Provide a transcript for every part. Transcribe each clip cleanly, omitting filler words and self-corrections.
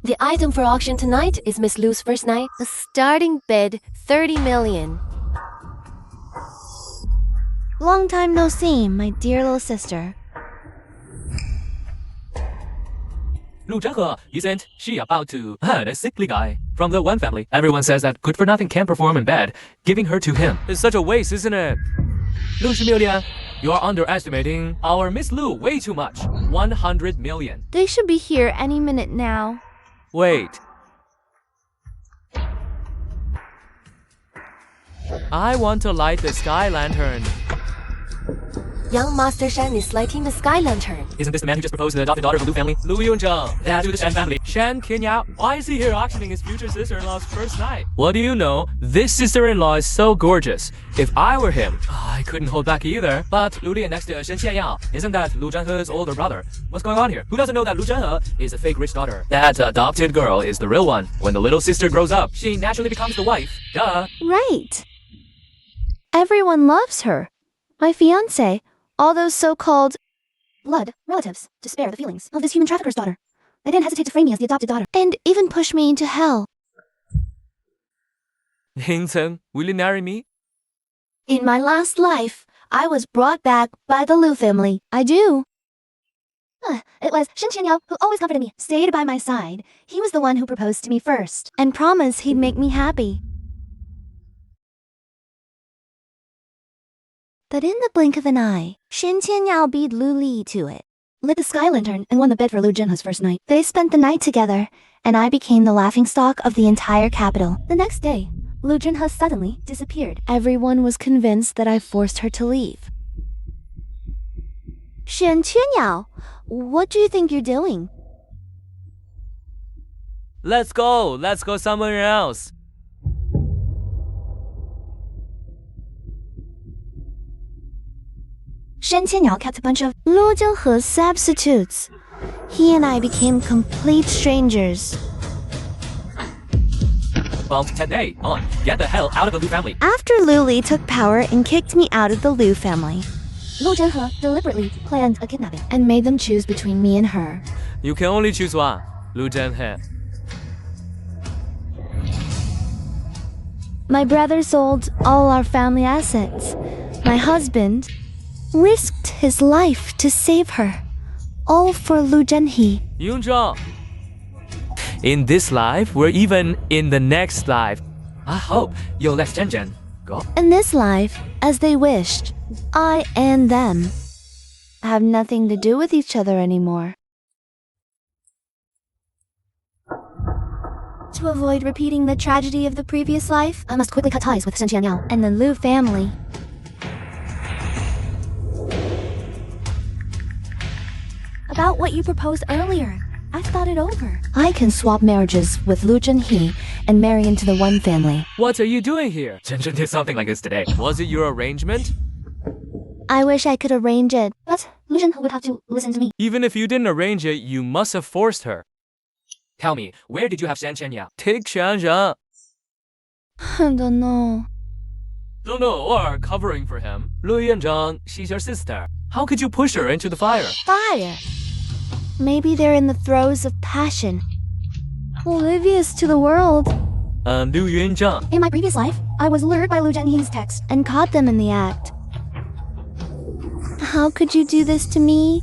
The item for auction tonight is Miss Lu's first night. The starting bid, 30 million. Long time no see, my dear little sister. Lu Zhenhe, isn't she about to a sickly guy from the one family? Everyone says that good for nothing can't perform in bed. Giving her to him is such a waste, isn't it? Lu Shimilia, you're underestimating our Miss Lu way too much. 100 million. They should be here any minute now. Wait. I want to light the sky lantern. Young Master Shan is lighting the sky lantern. Isn't this the man who just proposed to the adopted daughter of the Lu family? Lu Yunzheng, dad to the Shan family. Shan Qinya, why is he here auctioning his future sister-in-law's first night? What do you know? This sister-in-law is so gorgeous. If I were him, I couldn't hold back either. But Lu Lian next to Shen Xianyao, isn't that Lu Zhenhe's older brother? What's going on here? Who doesn't know that Lu Zhenhe is a fake rich daughter? That adopted girl is the real one. When the little sister grows up, she naturally becomes the wife. Duh. Right. Everyone loves her. My fiancé, all those so-called blood relatives, to spare the feelings of this human trafficker's daughter. They didn't hesitate to frame me as the adopted daughter, and even push me into hell. Hingceng, will you marry me? In my last life, I was brought back by the Lu family. I do. It was Shen Qianyao who always comforted me, stayed by my side. He was the one who proposed to me first, and promised he'd make me happy. But in the blink of an eye, Shen Qianyao beat Lu Li to it, lit the sky lantern, and won the bid for Lu Zhenhe's first night. They spent the night together, and I became the laughingstock of the entire capital. The next day, Lu Zhenhe suddenly disappeared. Everyone was convinced that I forced her to leave. Shen Qianyao, what do you think you're doing? Let's go somewhere else. Shen Qianyao kept a bunch of Lu Zhenhe's substitutes. He and I became complete strangers. Well, today, on, get the hell out of the Lu family. After Lu Li took power and kicked me out of the Lu family, Lu Zhenhe deliberately planned a kidnapping and made them choose between me and her. You can only choose one, Lu Zhenhe. My brother sold all our family assets. My husband risked his life to save her, all for Lu Zhenhe. Yunzhang. In this life, or even in the next life, I hope you'll let Zhen go. In this life, as they wished, I and them have nothing to do with each other anymore. To avoid repeating the tragedy of the previous life, I must quickly cut ties with Shen Qianyao and the Lu family. About what you proposed earlier, I've thought it over. I can swap marriages with Lu Zhenhe and marry into the one family. What are you doing here? Zhen did something like this today. Was it your arrangement? I wish I could arrange it, but Lu Zhenhe would have to listen to me. Even if you didn't arrange it, you must have forced her. Tell me, where did you have Shan Qianyao? Take Xianzhang. I don't know. Don't know, or covering for him. Lu Yunzhang, she's your sister. How could you push her into the fire? Fire! Maybe they're in the throes of passion, oblivious to the world. Lu Yunzhang. In my previous life, I was lured by Lu Zhenhe's text and caught them in the act. How could you do this to me?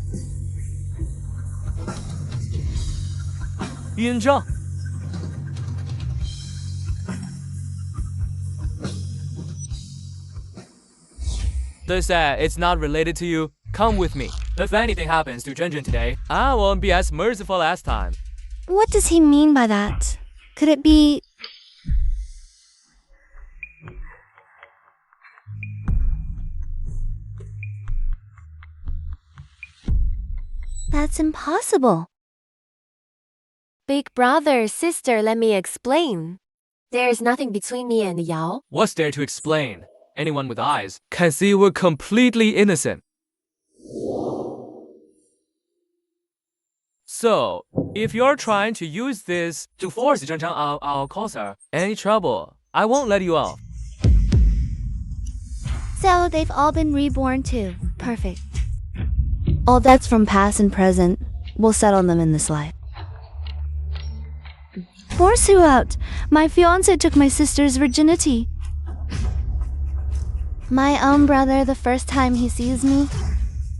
Yunzhang. They said it's not related to you. Come with me. If anything happens to Zhen today, I won't be as merciful as time. What does he mean by that? Could it be... That's impossible. Big brother, sister, let me explain. There's nothing between me and Yao. What's there to explain? Anyone with eyes can see we're completely innocent. So, if you're trying to use this to force Zhen out our closer, any trouble, I won't let you off. So they've all been reborn too. Perfect. All debts from past and present, we'll settle them in this life. Force who out? My fiancé took my sister's virginity. My own brother, the first time he sees me,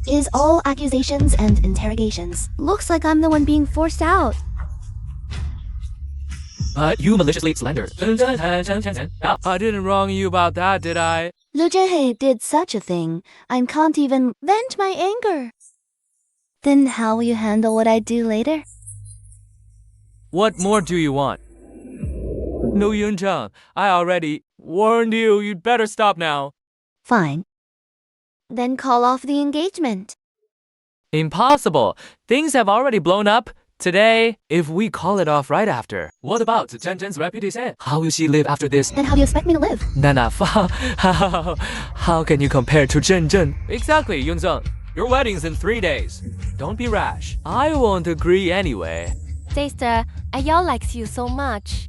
is all accusations and interrogations. Looks like I'm the one being forced out. But you maliciously slandered. I didn't wrong you about that, did I? Lu Junhei did such a thing. I can't even vent my anger. Then how will you handle what I do later? What more do you want? Lu Yunzheng, I already warned you. You'd better stop now. Fine. Then call off the engagement. Impossible. Things have already blown up. Today, if we call it off right after. What about Zhen Zhen's reputation? How will she live after this? Then how do you expect me to live? Nana, how can you compare to Zhen Zhen? Exactly, Yunzheng. Your wedding's in 3 days. Don't be rash. I won't agree anyway. Sister, Ayao likes you so much.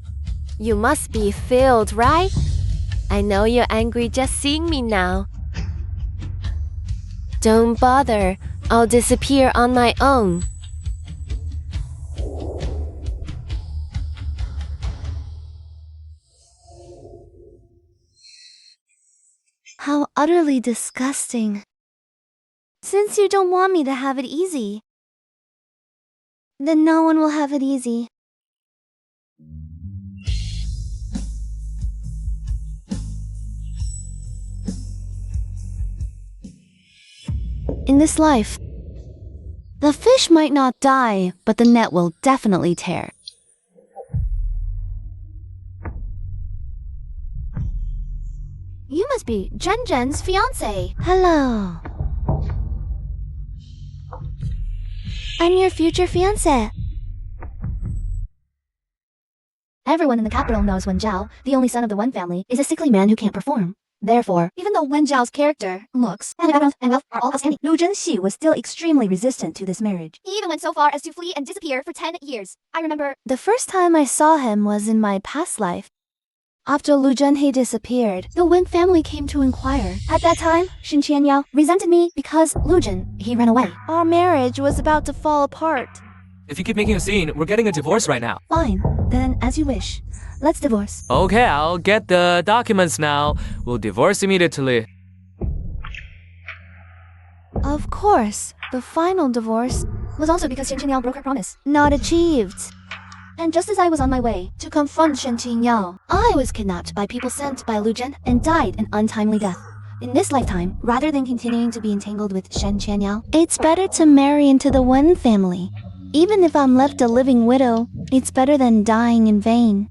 You must be filled, right? I know you're angry just seeing me now. Don't bother. I'll disappear on my own. How utterly disgusting. Since you don't want me to have it easy, then no one will have it easy. In this life, the fish might not die, but the net will definitely tear. You must be Zhen Zhen's fiancé. Hello. I'm your future fiancé. Everyone in the capital knows Wen Zhao, the only son of the Wen family, is a sickly man who can't perform. Therefore, even though Wen Zhao's character, looks, family background, and wealth are all outstanding, Lu Zhenxi was still extremely resistant to this marriage. He even went so far as to flee and disappear for 10 years. I remember the first time I saw him was in my past life. After Lu Junhei disappeared, the Wen family came to inquire. At that time, Shen Qianyao resented me because Lu Jun, he ran away. Our marriage was about to fall apart. If you keep making a scene, we're getting a divorce right now. Fine, then as you wish. Let's divorce. Okay, I'll get the documents now. We'll divorce immediately. Of course, the final divorce was also because Shen Qianyao broke her promise. Not achieved. And just as I was on my way to confront Shen Qianyao, I was kidnapped by people sent by Lu Zhen and died an untimely death. In this lifetime, rather than continuing to be entangled with Shen Qianyao, it's better to marry into the Wen family. Even if I'm left a living widow, it's better than dying in vain.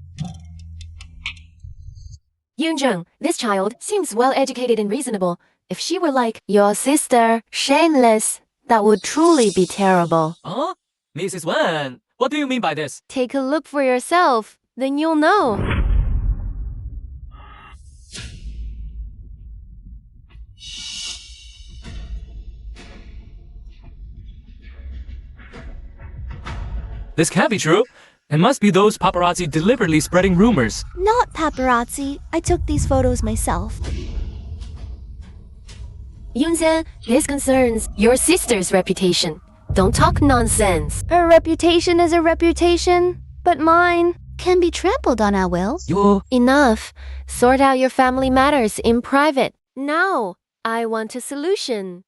Yunzheng, this child seems well-educated and reasonable. If she were like your sister, shameless, that would truly be terrible. Huh? Mrs. Wen, what do you mean by this? Take a look for yourself, then you'll know. This can't be true. It must be those paparazzi deliberately spreading rumors. Not paparazzi. I took these photos myself. Yunzhen, this concerns your sister's reputation. Don't talk nonsense. Her reputation is a reputation, but mine can be trampled on, I will. Enough. Sort out your family matters in private. Now, I want a solution.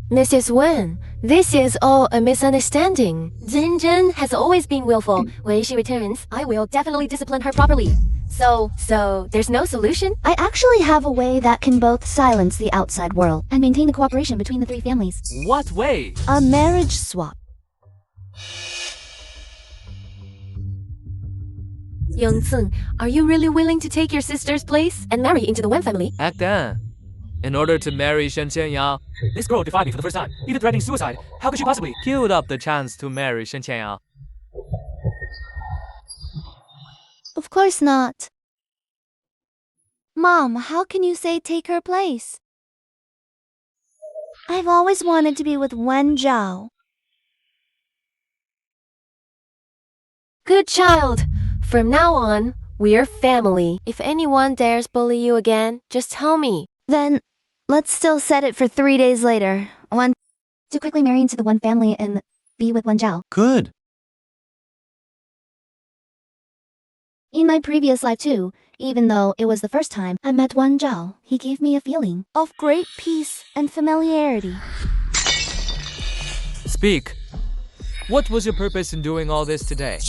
Mrs. Wen, this is all a misunderstanding. Zhen Zhen has always been willful. When she returns, I will definitely discipline her properly. So there's no solution? I actually have a way that can both silence the outside world and maintain the cooperation between the three families. What way? A marriage swap. Youngsun, are you really willing to take your sister's place and marry into the Wen family? Act then. In order to marry Shen Qianyao, this girl defied me for the first time, even threatening suicide. How could she possibly give up the chance to marry Shen Qianyao? Of course not. Mom, how can you say take her place? I've always wanted to be with Wen Zhao. Good child. From now on, we're family. If anyone dares bully you again, just tell me. Then, let's still set it for 3 days later. I want to quickly marry into the Wen family and be with Wen Zhao. Good. In my previous life too, even though it was the first time I met Wen Zhao, he gave me a feeling of great peace and familiarity. Speak. What was your purpose in doing all this today?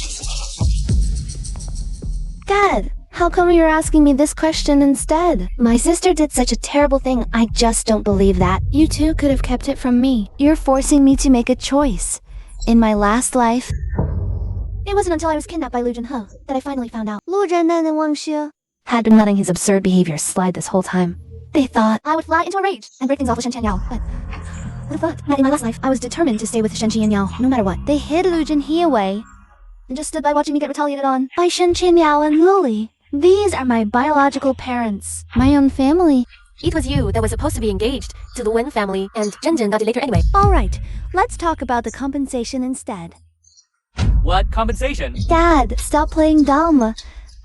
Dad, how come you're asking me this question instead? My sister did such a terrible thing, I just don't believe that. You too could have kept it from me. You're forcing me to make a choice. In my last life, it wasn't until I was kidnapped by Lu Junhe that I finally found out. Lu Zhenan and Wang Xue had been letting his absurd behavior slide this whole time. They thought I would fly into a rage and break things off with Shen Qianyao, but who thought that in my last life I was determined to stay with Shen Qianyao no matter what. They hid Lu Junhe away and just stood by watching me get retaliated on by Shen Qianyao and Lily. These are my biological parents, my own family. It was you that was supposed to be engaged to the Wen family, and Zhenzhen got it later anyway. Alright, let's talk about the compensation instead. What compensation? Dad, stop playing dumb.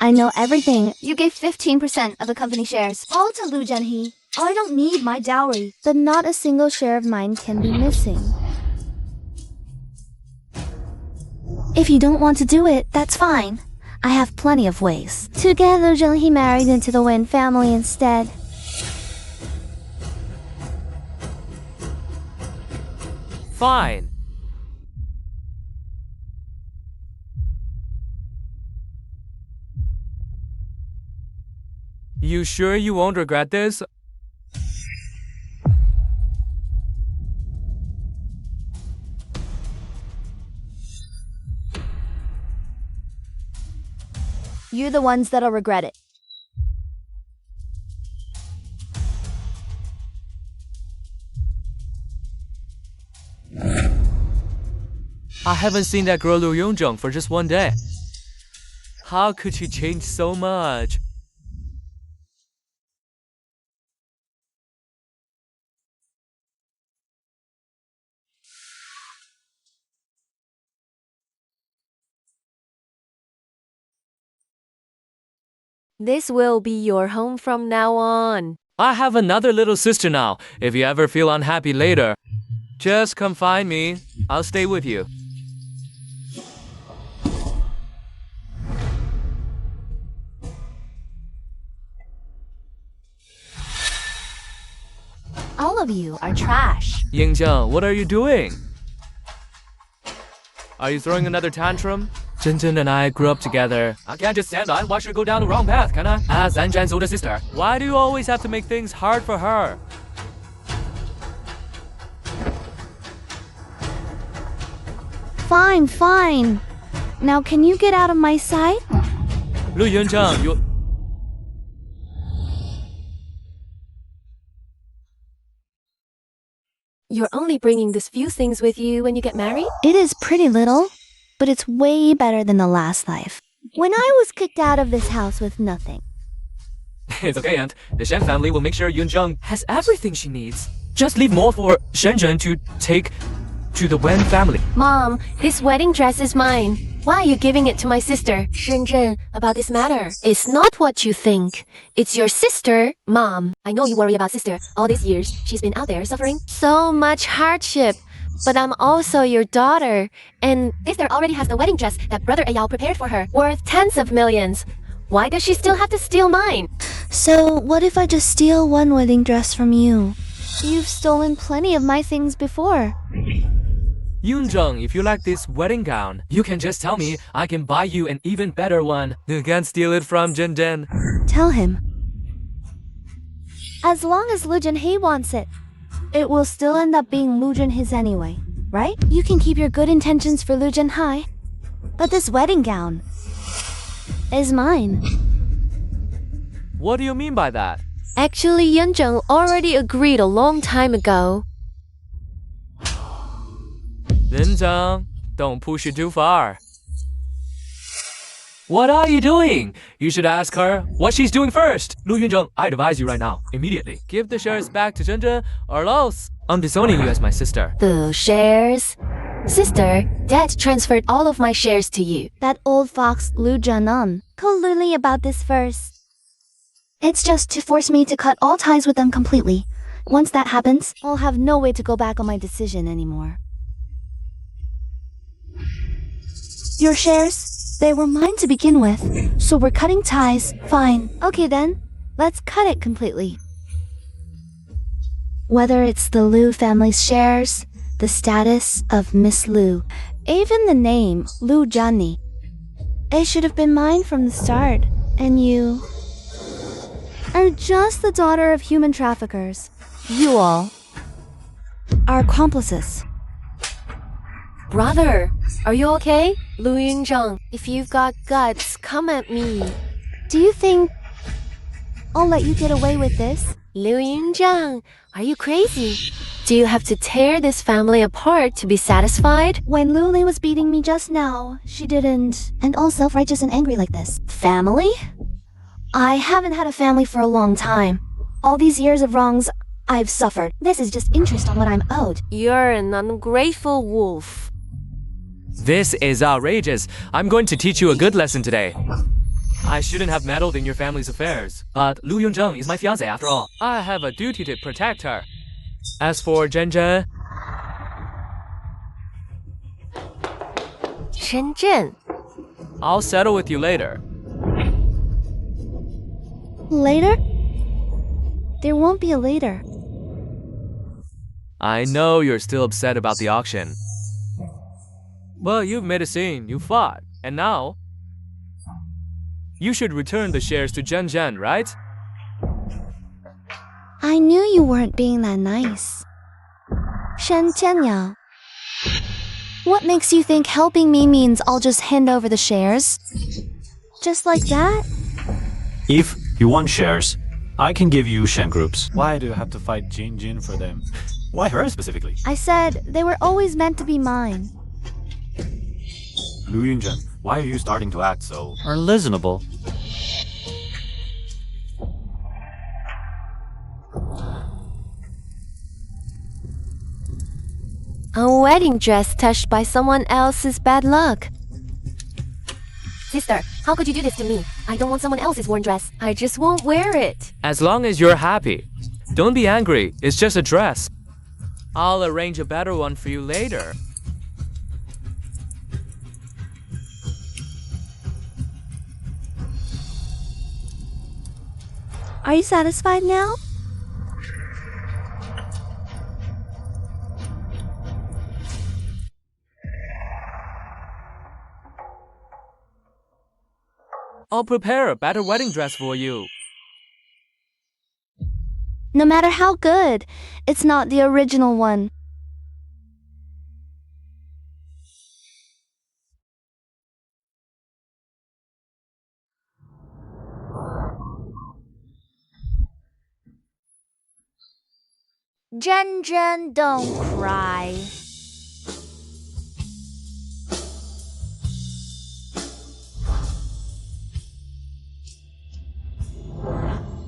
I know everything. You gave 15% of the company shares, all to Lu Junhe. I don't need my dowry, but not a single share of mine can be missing. If you don't want to do it, that's fine. I have plenty of ways to get Lu Junhe married into the Wen family instead. Fine. You sure you won't regret this? You're the ones that'll regret it. I haven't seen that girl Lu Yongjong for just one day. How could she change so much? This will be your home from now on. I have another little sister now. If you ever feel unhappy later, just come find me. I'll stay with you. All of you are trash. Yingjiang, what are you doing? Are you throwing another tantrum? Zhenzhen and I grew up together. I can't just stand on watch her go down the wrong path, can I? As Zhanzhan's older sister. Why do you always have to make things hard for her? Fine, fine. Now can you get out of my sight? Lu Yunjiang, you... You're only bringing this few things with you when you get married? It is pretty little, but it's way better than the last life. When I was kicked out of this house with nothing. It's okay, Aunt. The Shen family will make sure Yunjiang has everything she needs. Just leave more for Shenzhen to take to the Wen family. Mom, this wedding dress is mine. Why are you giving it to my sister, Shenzhen, about this matter? It's not what you think. It's your sister, Mom. I know you worry about sister. All these years, she's been out there suffering so much hardship. But I'm also your daughter. And sister already has the wedding dress that Brother Ayao prepared for her, worth tens of millions. Why does she still have to steal mine? So, what if I just steal one wedding dress from you? You've stolen plenty of my things before. Yunjiang, if you like this wedding gown, you can just tell me. I can buy you an even better one. You can't steal it from Zhenzhen. Tell him. As long as Lu Junhe wants it, it will still end up being Lu Junhe's anyway, right? You can keep your good intentions for Lu Junhe, but this wedding gown is mine. What do you mean by that? Actually, Yunjiang already agreed a long time ago. Yunjiang, don't push it too far. What are you doing? You should ask her what she's doing first. Lu Yunjiang, I advise you right now, immediately. Give the shares back to Zhenzhen, or else I'm disowning you as my sister. The shares? Sister, Dad transferred all of my shares to you. That old fox Lu Zhenan told Lily about this first. It's just to force me to cut all ties with them completely. Once that happens, I'll have no way to go back on my decision anymore. Your shares? They were mine to begin with, so we're cutting ties. Fine. Okay then, let's cut it completely. Whether it's the Liu family's shares, the status of Miss Liu, even the name Liu Johnny, it should have been mine from the start. And you are just the daughter of human traffickers. You all are accomplices. Brother, are you okay? Lu Yunzheng, if you've got guts, come at me. Do you think I'll let you get away with this? Liu Yunzheng, are you crazy? Do you have to tear this family apart to be satisfied? When Luli was beating me just now, she didn't. And all self-righteous and angry like this. Family? I haven't had a family for a long time. All these years of wrongs I've suffered. This is just interest on what I'm owed. You're an ungrateful wolf. This is outrageous. I'm going to teach you a good lesson today. I shouldn't have meddled in your family's affairs. But Lu Yunzheng is my fiancé after all. I have a duty to protect her. As for Zhenzhen, Shenzhen. I'll settle with you later. Later? There won't be a later. I know you're still upset about the auction. Well, you've made a scene, you fought, and now you should return the shares to Zhenzhen, right? I knew you weren't being that nice. Shen Tianyao. What makes you think helping me means I'll just hand over the shares? Just like that? If you want shares, I can give you Shen groups. Why do you have to fight Jin Jin for them? Why her specifically? I said they were always meant to be mine. Lu Yunzhen, why are you starting to act so Unlistenable. A wedding dress touched by someone else's bad luck. Sister, how could you do this to me? I don't want someone else's worn dress. I just won't wear it. As long as you're happy. Don't be angry, it's just a dress. I'll arrange a better one for you later. Are you satisfied now? I'll prepare a better wedding dress for you. No matter how good, it's not the original one. Zhenzhen, don't cry.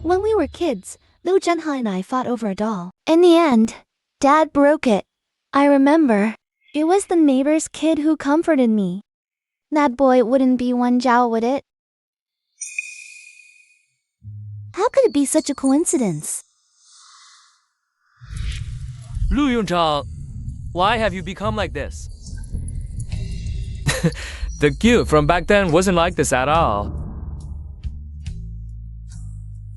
When we were kids, Liu Zhenhe and I fought over a doll. In the end, Dad broke it. I remember. It was the neighbor's kid who comforted me. That boy wouldn't be Wan Zhao, would it? How could it be such a coincidence? Lu Yunzhang, why have you become like this? The cute from back then wasn't like this at all.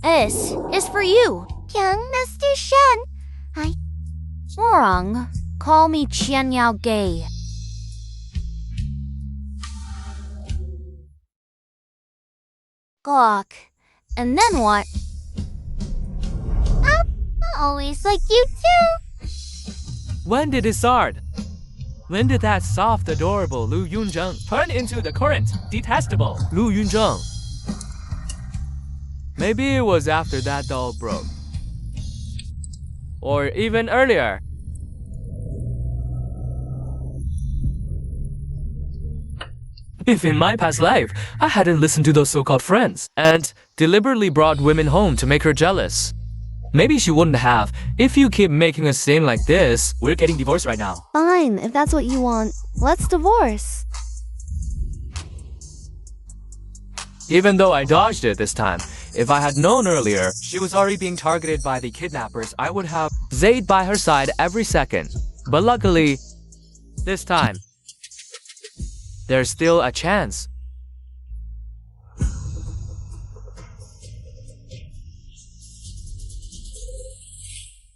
This is for you, young Mr. Shen. Wrong. Call me Qian Yao Gay. Gawk. And then what? I always like you too. When did it start? When did that soft, adorable Lu Yunzhang turn into the current, detestable Lu Yunzhang? Maybe it was after that doll broke. Or even earlier. If in my past life, I hadn't listened to those so-called friends and deliberately brought women home to make her jealous. Maybe she wouldn't have. If you keep making a scene like this, we're getting divorced right now. Fine, if that's what you want. Let's divorce. Even though I dodged it this time, if I had known earlier she was already being targeted by the kidnappers, I would have stayed by her side every second. But luckily, this time, There's still a chance.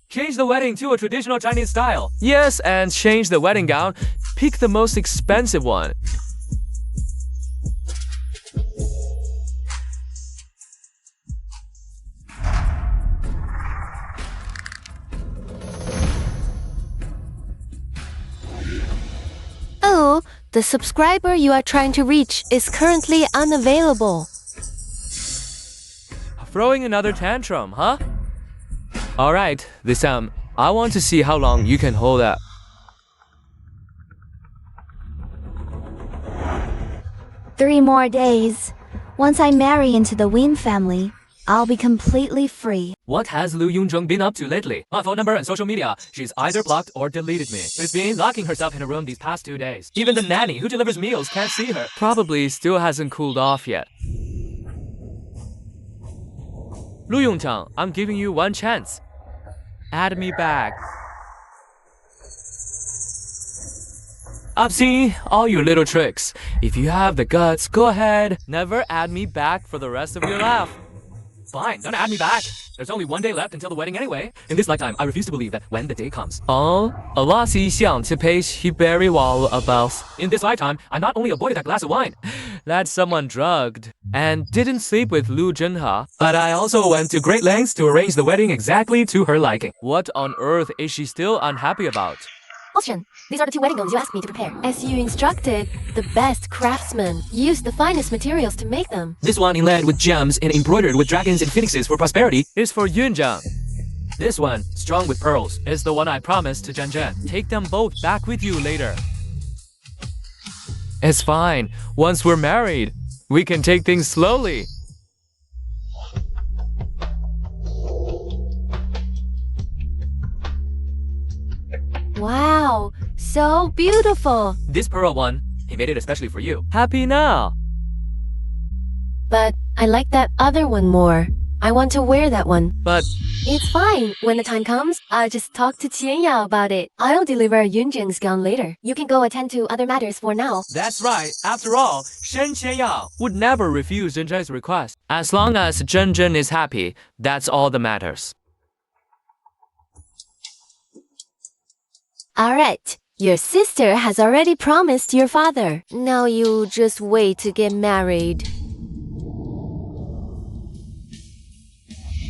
Change the wedding to a traditional Chinese style. Yes, and change the wedding gown. Pick the most expensive one. Oh, the subscriber you are trying to reach is currently unavailable. Throwing another tantrum, huh? Alright, this time, I want to see how long you can hold up. Three more days. Once I marry into the Wien family, I'll be completely free. What has Lu Yunzheng been up to lately? My phone number and social media. She's either blocked or deleted me. She's been locking herself in a room these past 2 days. Even the nanny who delivers meals can't see her. Probably still hasn't cooled off yet. Lu Yongchang, I'm giving you one chance. Add me back. I've seen all your little tricks. If you have the guts, go ahead. Never add me back for the rest of your life. Fine, don't add me back. There's only 1 day left until the wedding anyway. In this lifetime, I refuse to believe that when the day comes. Oh, Allah si xiang to pay he very well about. In this lifetime, I not only avoided that glass of wine, that's someone drugged, and didn't sleep with Lu Zhenhe, but I also went to great lengths to arrange the wedding exactly to her liking. What on earth is she still unhappy about? Question. These are the 2 wedding gowns you asked me to prepare. As you instructed, the best craftsmen used the finest materials to make them. This one inlaid with gems and embroidered with dragons and phoenixes for prosperity is for Yunzhang. This one, strung with pearls, is the one I promised to Zhenzhen. Take them both back with you later. It's fine. Once we're married, we can take things slowly. Wow, so beautiful. This pearl one, he made it especially for you. Happy now. But I like that other one more. I want to wear that one. But It's fine. When the time comes, I'll just talk to Qianyao about it. I'll deliver Yunjin's gown later. You can go attend to other matters for now. that's right. After all, Shen Qianyao would never refuse Zhenzhen's request. As long as Zhenzhen is happy, that's all that matters. Alright. Your sister has already promised your father. Now you just wait to get married.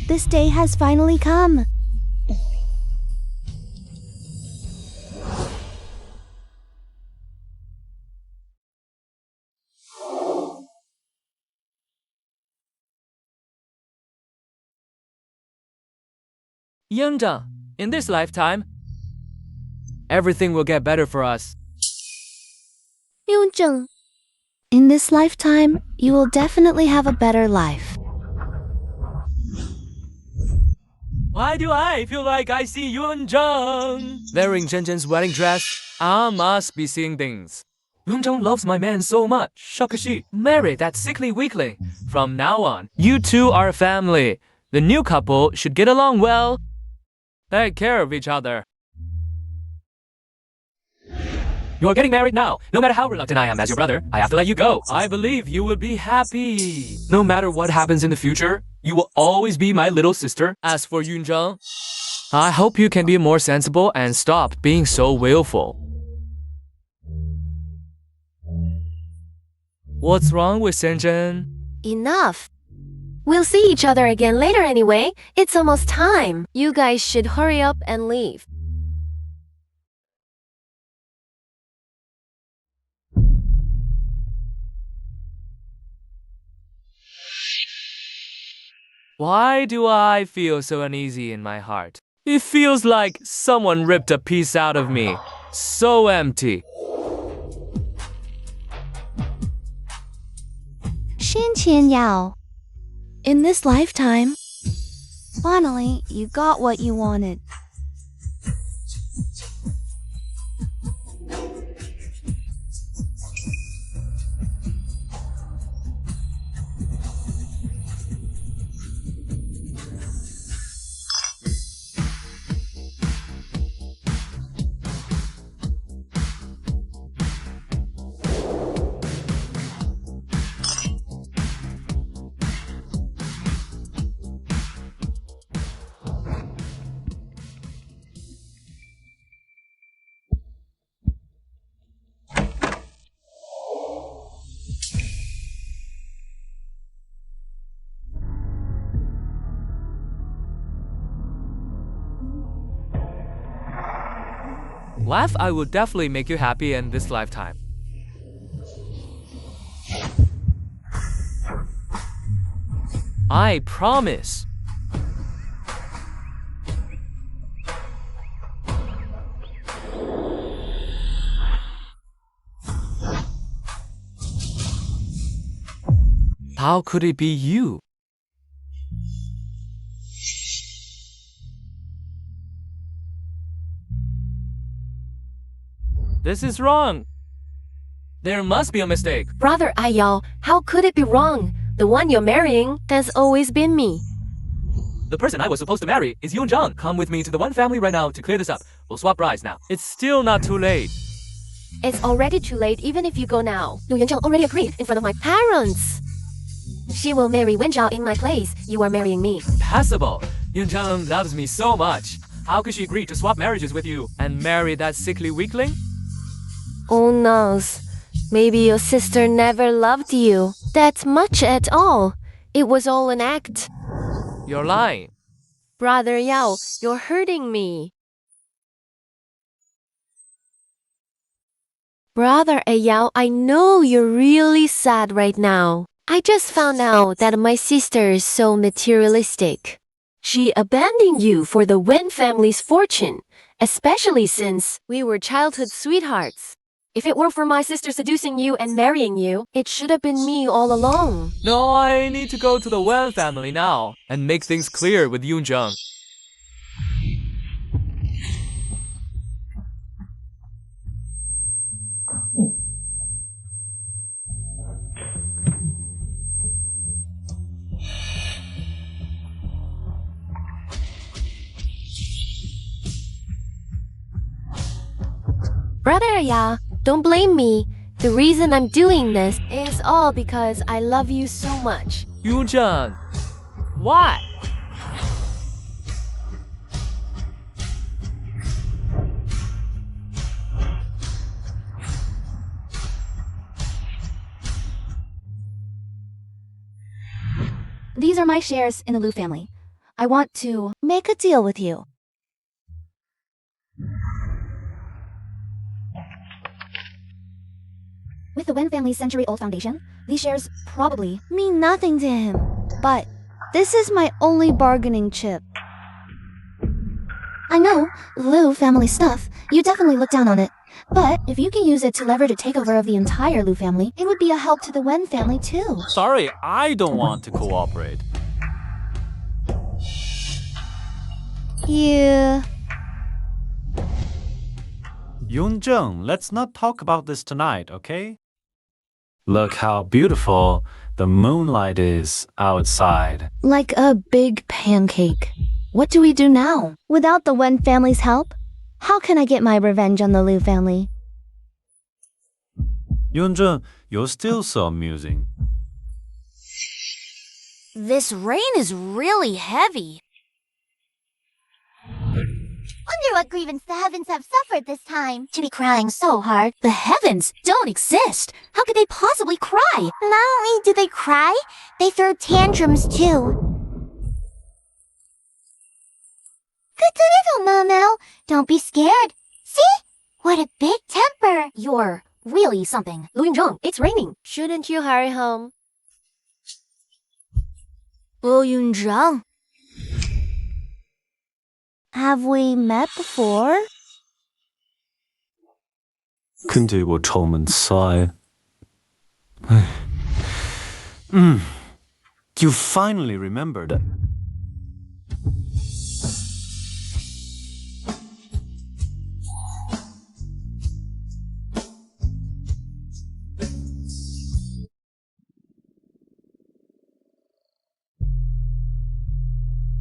This day has finally come. Yunzhang, in this lifetime, everything will get better for us. Yunzheng, in this lifetime, you will definitely have a better life. Why do I feel like I see Yunzhang wearing Zhenzhen's wedding dress? I must be seeing things. Yunzhang loves my man so much. Shakashi, marry that sickly weakling. From now on, you two are a family. The new couple should get along well. Take care of each other. You're getting married now. No matter how reluctant I am as your brother, I have to let you go. I believe you will be happy. No matter what happens in the future, you will always be my little sister. As for Yunzhang, I hope you can be more sensible and stop being so willful. What's wrong with Shenzhen? Enough. We'll see each other again later anyway. It's almost time. You guys should hurry up and leave. Why do I feel so uneasy in my heart? It feels like someone ripped a piece out of me. So empty. Shin Qianyao, in this lifetime, finally, you got what you wanted. Laugh, I will definitely make you happy in this lifetime. I promise. How could it be you? This is wrong. There must be a mistake. Brother Ayao, how could it be wrong? The one you're marrying has always been me. The person I was supposed to marry is Yoon Jung. Come with me to the one family right now to clear this up. We'll swap brides now. It's still not too late. It's already too late even if you go now. Lu Yunzheng already agreed in front of my parents. She will marry Wenjiao in my place. You are marrying me. Passable. Yoon Jung loves me so much. How could she agree to swap marriages with you and marry that sickly weakling? Oh no. Maybe your sister never loved you that much at all. It was all an act. You're lying. Brother Yao, you're hurting me. Brother Ayao, I know you're really sad right now. I just found out that my sister is so materialistic. She abandoned you for the Wen family's fortune, especially since we were childhood sweethearts. If it weren't for my sister seducing you and marrying you, it should have been me all along. No, I need to go to the Wen family now and make things clear with Yoon Jung. Brother Ayao, don't blame me. The reason I'm doing this is all because I love you so much. Yoon Jung, why? These are my shares in the Lu family. I want to make a deal with you. With the Wen family's century-old foundation, these shares probably mean nothing to him. But this is my only bargaining chip. I know, Lu family stuff, you definitely look down on it. But if you can use it to leverage a takeover of the entire Lu family, it would be a help to the Wen family too. Sorry, I don't want to cooperate. Yeah. Yoon Jung, let's not talk about this tonight, okay? Look how beautiful the moonlight is outside. Like a big pancake. What do we do now? Without the Wen family's help, how can I get my revenge on the Lu family? Yoon Jung, you're still so amusing. This rain is really heavy. Wonder what grievance the heavens have suffered this time to be crying so hard. The heavens don't exist. How could they possibly cry? Not only do they cry, they throw tantrums too. Good little Momo. Don't be scared. See? What a big temper. You're really something. Lu Yunzheng, it's raining. Shouldn't you hurry home? Lu Yunzheng. Have we met before? 근데我愁闷晒. You finally remembered.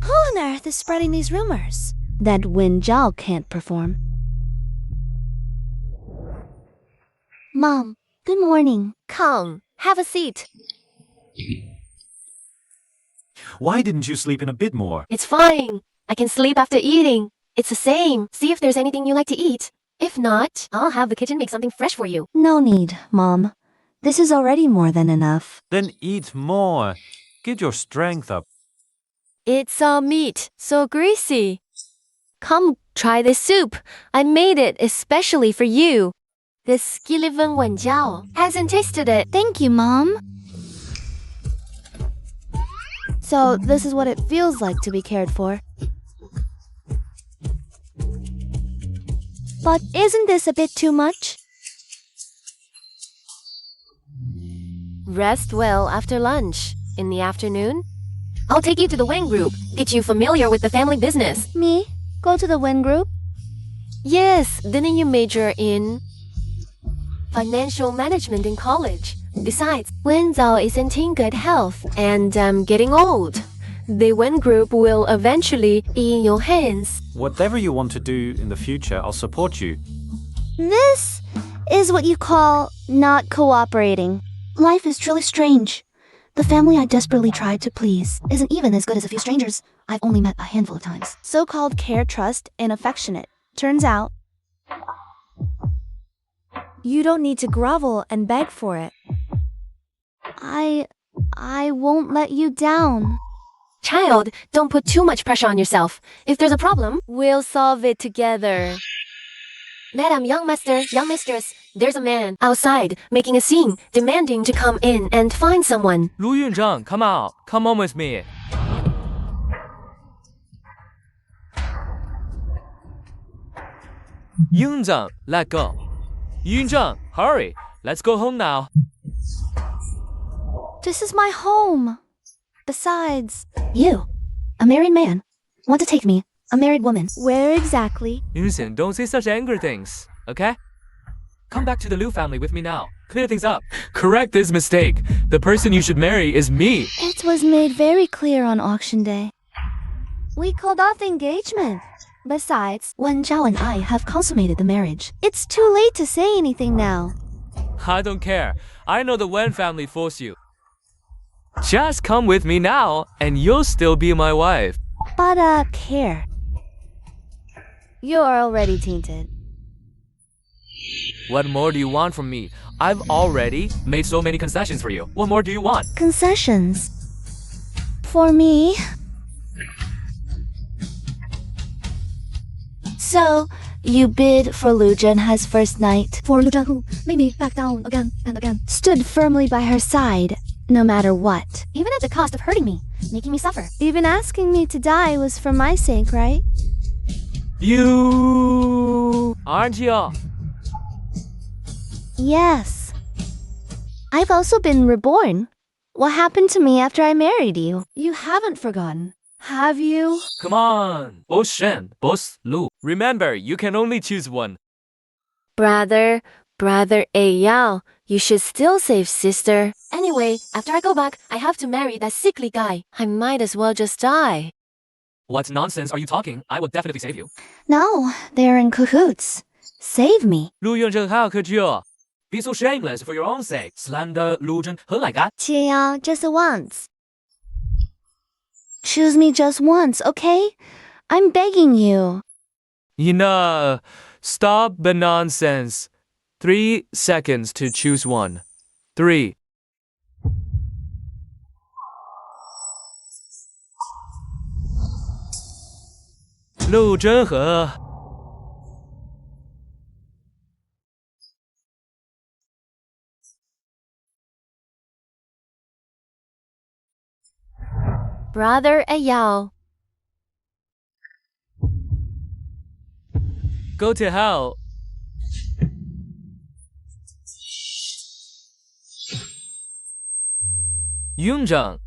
Who on earth is spreading these rumors? That Wen Zhao can't perform. Mom, good morning. Come, have a seat. Why didn't you sleep in a bit more? It's fine. I can sleep after eating. It's the same. See if there's anything you like to eat. If not, I'll have the kitchen make something fresh for you. No need, Mom. This is already more than enough. Then eat more. Get your strength up. It's all meat, so greasy. Come, Try this soup. I made it especially for you. This skiliven wenjiao hasn't tasted it. Thank you, Mom. So, this is what it feels like to be cared for. But isn't this a bit too much? Rest well after lunch. In the afternoon, I'll take you to the Wang group, get you familiar with the family business. Me? Go to the Win group? Yes, didn't you major in financial management in college? Besides, Wen Zhao isn't in good health and getting old. The Wen group will eventually be in your hands. Whatever you want to do in the future, I'll support you. This is what you call not cooperating. Life is truly strange. The family I desperately tried to please isn't even as good as a few strangers I've only met a handful of times. So-called care, trust, and affectionate. Turns out, you don't need to grovel and beg for it. I won't let you down. Child, don't put too much pressure on yourself. If there's a problem, we'll solve it together. Madam, young master, young mistress, there's a man outside making a scene, demanding to come in and find someone. Lu Yunzheng, come out. Come home with me. Yunzheng, let go. Yunzheng, hurry. Let's go home now. This is my home. Besides, you, a married man, want to take me, a married woman. Where exactly? Yunzhen, don't say such angry things, okay? Come back to the Liu family with me now. Clear things up. Correct this mistake. The person you should marry is me. It was made very clear on auction day. We called off the engagement. Besides, Wen Zhao and I have consummated the marriage. It's too late to say anything now. I don't care. I know the Wen family forced you. Just come with me now, and you'll still be my wife. But, care. You're already tainted. What more do you want from me? I've already made so many concessions for you. What more do you want? Concessions. For me. So, you bid for Lu Zhenhe's first night. For Lu Zhen, who made me back down again and again. Stood firmly by her side, no matter what. Even at the cost of hurting me, making me suffer. Even asking me to die was for my sake, right? You aren't you? Yes. I've also been reborn. What happened to me after I married you? You haven't forgotten, have you? Come on, boss Shen, boss Lu. Remember, you can only choose one. Brother Yao, you should still save sister. Anyway, after I go back, I have to marry that sickly guy. I might as well just die. What nonsense are you talking? I will definitely save you. No, they're in cahoots. Save me. Lu Yunzheng, how could you? Be so shameless for your own sake. Slander Lu Zhen, her like that. Qie, just once. Choose me just once, okay? I'm begging you. Enough. Stop the nonsense. 3 seconds to choose one. 3. Lu Zhenhe. Brother Yao. Go to hell. Yunzheng.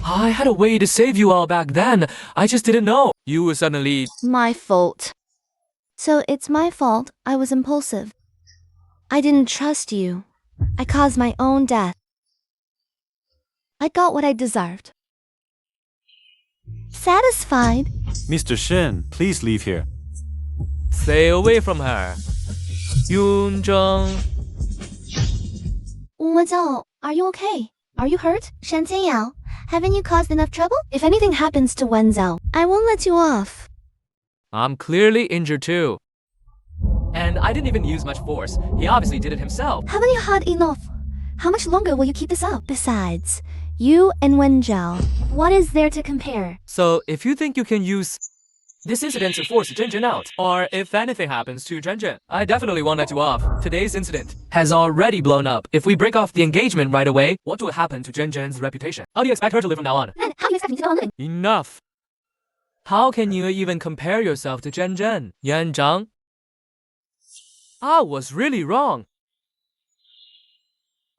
I had a way to save you all back then. I just didn't know. You were suddenly... My fault. So it's my fault I was impulsive. I didn't trust you. I caused my own death. I got what I deserved. Satisfied? Mr. Shen, please leave here. Stay away from her. Yunzheng. Wen Zhao, are you okay? Are you hurt? Shen Yao, haven't you caused enough trouble? If anything happens to Wen Zhao, I won't let you off. I'm clearly injured too. And I didn't even use much force. He obviously did it himself. Haven't you had enough? How much longer will you keep this up? Besides, you and Wenjiao, what is there to compare? So if you think you can use this incident to force Zhenzhen out, or if anything happens to Zhenzhen, I definitely won't let you off. Today's incident has already blown up. If we break off the engagement right away, what will happen to Zhenzhen's reputation? How do you expect her to live from now on? And how do you expect me to go on living? Enough. How can you even compare yourself to Zhenzhen? Yan Zhang? I was really wrong.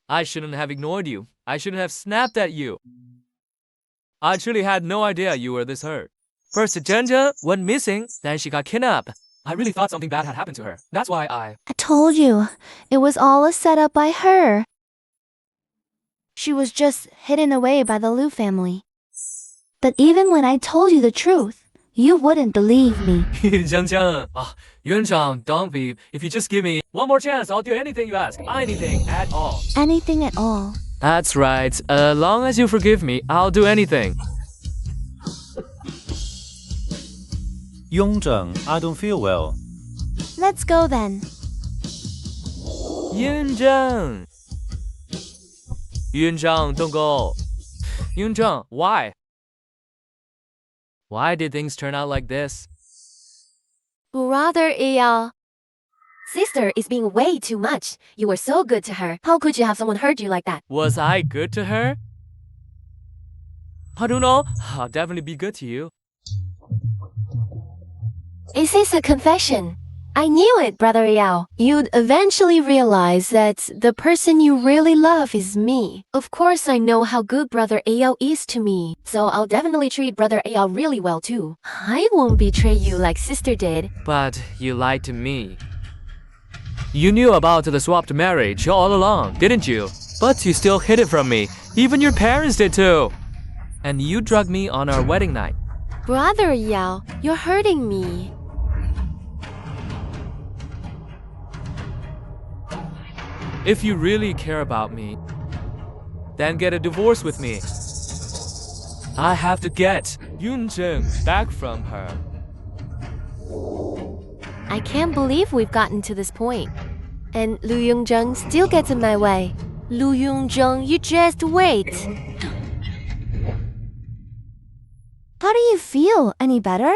I shouldn't have ignored you. I shouldn't have snapped at you. I truly had no idea you were this hurt. First, Zhenzhen went missing, then she got kidnapped. I really thought something bad had happened to her. That's why I told you, it was all a setup by her. She was just hidden away by the Liu family. But even when I told you the truth, you wouldn't believe me. Zhenzhen, Yuan Zhang, don't be. If you just give me one more chance, I'll do anything you ask. Anything at all. Anything at all. That's right. As long as you forgive me, I'll do anything. Yongzheng, I don't feel well. Let's go then. Yuan Zhang. Yuan Zhang, don't go. Yuan Zhang, why? Why did things turn out like this? Brother Eyal. Sister is being way too much. You were so good to her. How could you have someone hurt you like that? Was I good to her? I don't know. I'll definitely be good to you. Is this a confession? I knew it, Brother Eyal. You'd eventually realize that the person you really love is me. Of course, I know how good Brother Eyal is to me, so I'll definitely treat Brother Eyal really well too. I won't betray you like sister did. But you lied to me. You knew about the swapped marriage all along, didn't you? But you still hid it from me. Even your parents did too. And you drugged me on our wedding night. Brother Eyal, you're hurting me. If you really care about me, then get a divorce with me. I have to get Yunzheng back from her. I can't believe we've gotten to this point. And Lu Yongzheng still gets in my way. Lu Yongzheng, you just wait. How do you feel? Any better?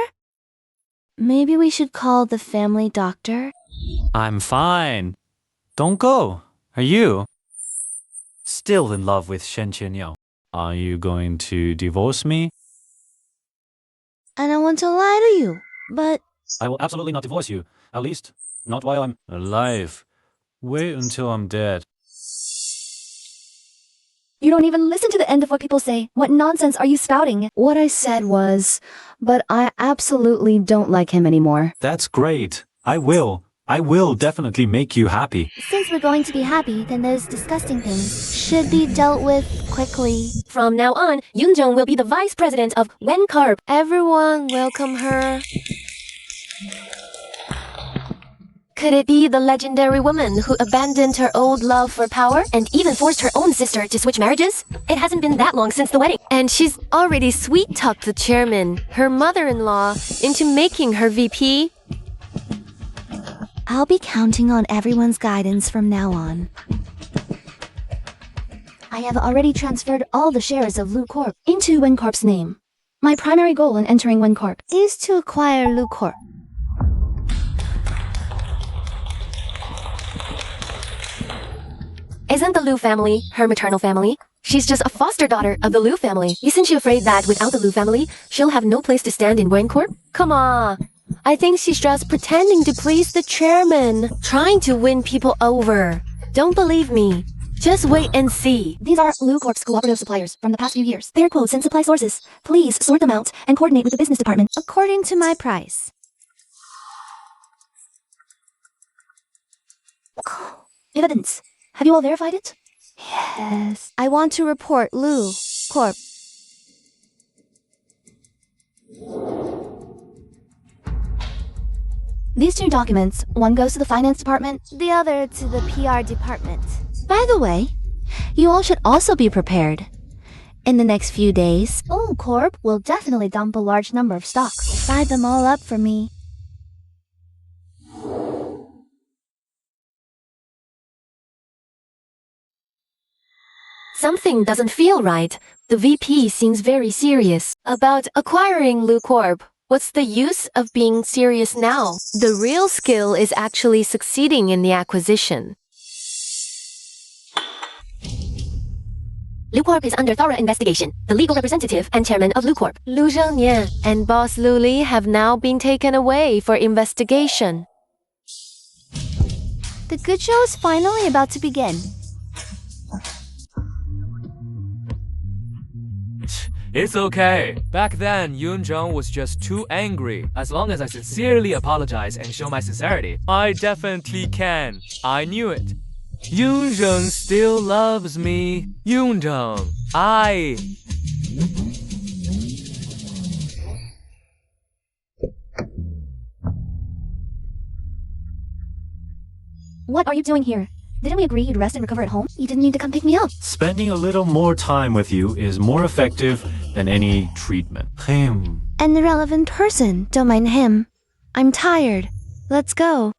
Maybe we should call the family doctor? I'm fine. Don't go. Are you? Still in love with Shen Qianyao. Are you going to divorce me? I don't want to lie to you, but I will absolutely not divorce you. At least, not while I'm Alive. Wait until I'm dead. you don't even listen to the end of what people say. What nonsense are you spouting? What I said was, but I absolutely don't like him anymore. That's great. I will definitely make you happy. Since we're going to be happy, then those disgusting things should be dealt with quickly. From now on, Yunzheng will be the vice president of Wencorp. Everyone welcome her. Could it be the legendary woman who abandoned her old love for power and even forced her own sister to switch marriages? It hasn't been that long since the wedding, and she's already sweet-talked the chairman, her mother-in-law, into making her VP. I'll be counting on everyone's guidance from now on. I have already transferred all the shares of Lu Corp into Wencorp's name. My primary goal in entering Wencorp is to acquire Lu Corp. Isn't the Liu family her maternal family? She's just a foster daughter of the Liu family. Isn't she afraid that without the Liu family, she'll have no place to stand in Wencorp? Come on. I think she's just pretending to please the chairman, trying to win people over. Don't believe me. Just wait and see. These are Lu Corp's cooperative suppliers from the past few years. Their quotes and supply sources. Please sort them out and coordinate with the business department according to my price. Evidence. Have you all verified it? Yes. I want to report Lu Corp. These two documents, one goes to the finance department, the other to the PR department. By the way, you all should also be prepared. In the next few days, Lu Corp will definitely dump a large number of stocks. Buy them all up for me. Something doesn't feel right. The VP seems very serious about acquiring Lu Corp. What's the use of being serious now? The real skill is actually succeeding in the acquisition. Lu Corp is under thorough investigation. The legal representative and chairman of Lu Corp, Lu Zhengyan, and boss Lu Li have now been taken away for investigation. The good show is finally about to begin. It's okay. Back then, Yunzheng was just too angry. As long as I sincerely apologize and show my sincerity, I definitely can. I knew it. Yunzheng still loves me. Yunzheng, What are you doing here? Didn't we agree you'd rest and recover at home? You didn't need to come pick me up. Spending a little more time with you is more effective than any treatment. Him. An irrelevant person, don't mind him. I'm tired. Let's go.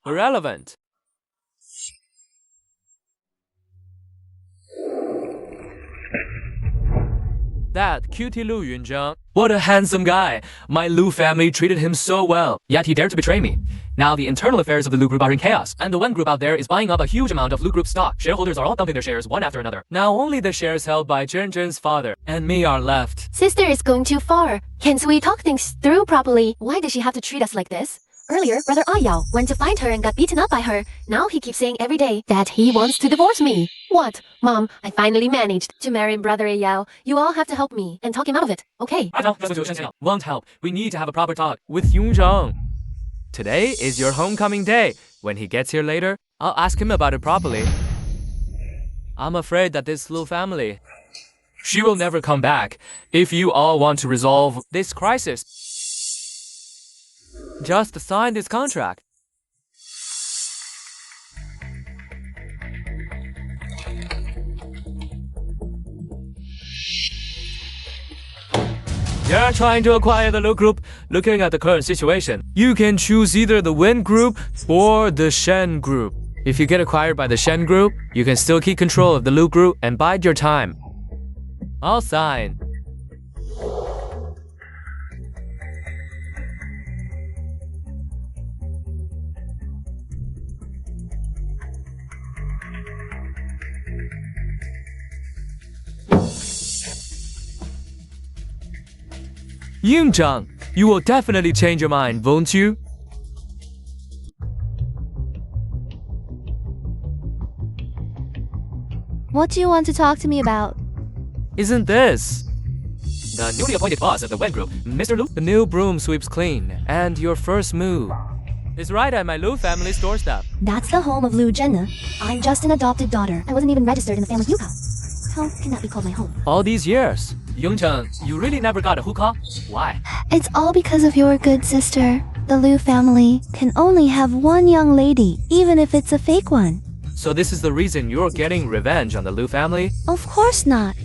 irrelevant. That cutie Lu Yunzheng. What a handsome guy. My Lu family treated him so well, yet he dared to betray me. Now the internal affairs of the Lu Group are in chaos, and the Wen Group out there is buying up a huge amount of Lu Group stock. Shareholders are all dumping their shares one after another. Now only the shares held by Zhen's father and me are left. Sister is going too far. Can't we talk things through properly? Why does she have to treat us like this? Earlier, Brother Ayao went to find her and got beaten up by her. Now he keeps saying every day that he wants to divorce me. What? Mom, I finally managed to marry Brother Ayao. You all have to help me and talk him out of it, okay? Won't help. We need to have a proper talk with Yunzheng. Today is your homecoming day. When he gets here later, I'll ask him about it properly. I'm afraid that this Lu family, she will never come back. If you all want to resolve this crisis, just sign this contract. You're trying to acquire the Lu Group. Looking at the current situation, you can choose either the Wen Group or the Shen Group. If you get acquired by the Shen Group, you can still keep control of the Lu Group and bide your time. I'll sign. Yunzheng, you will definitely change your mind, won't you? What do you want to talk to me about? Isn't this the newly appointed boss of the Wen Group, Mr. Lu? The new broom sweeps clean, and your first move is right at my Lu family's doorstep. That's the home of Lu Zhenna. I'm just an adopted daughter. I wasn't even registered in the family hookah. How can that be called my home? All these years, Yunzheng, you really never got a hookah? Why? It's all because of your good sister. The Lu family can only have one young lady, even if it's a fake one. So this is the reason you're getting revenge on the Lu family? Of course not.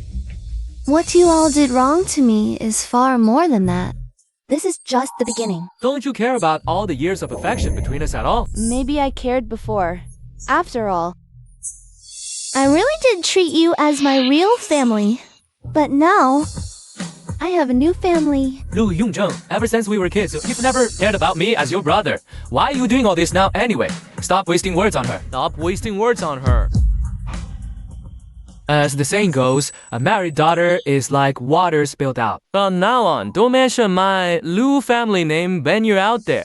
What you all did wrong to me is far more than that. This is just the beginning. Don't you care about all the years of affection between us at all? Maybe I cared before. After all, I really did treat you as my real family. But now, I have a new family. Lu Yunzheng, ever since we were kids, you've never cared about me as your brother. Why are you doing all this now anyway? Stop wasting words on her. Stop wasting words on her. As the saying goes, a married daughter is like water spilled out. From now on, don't mention my Lu family name when you're out there.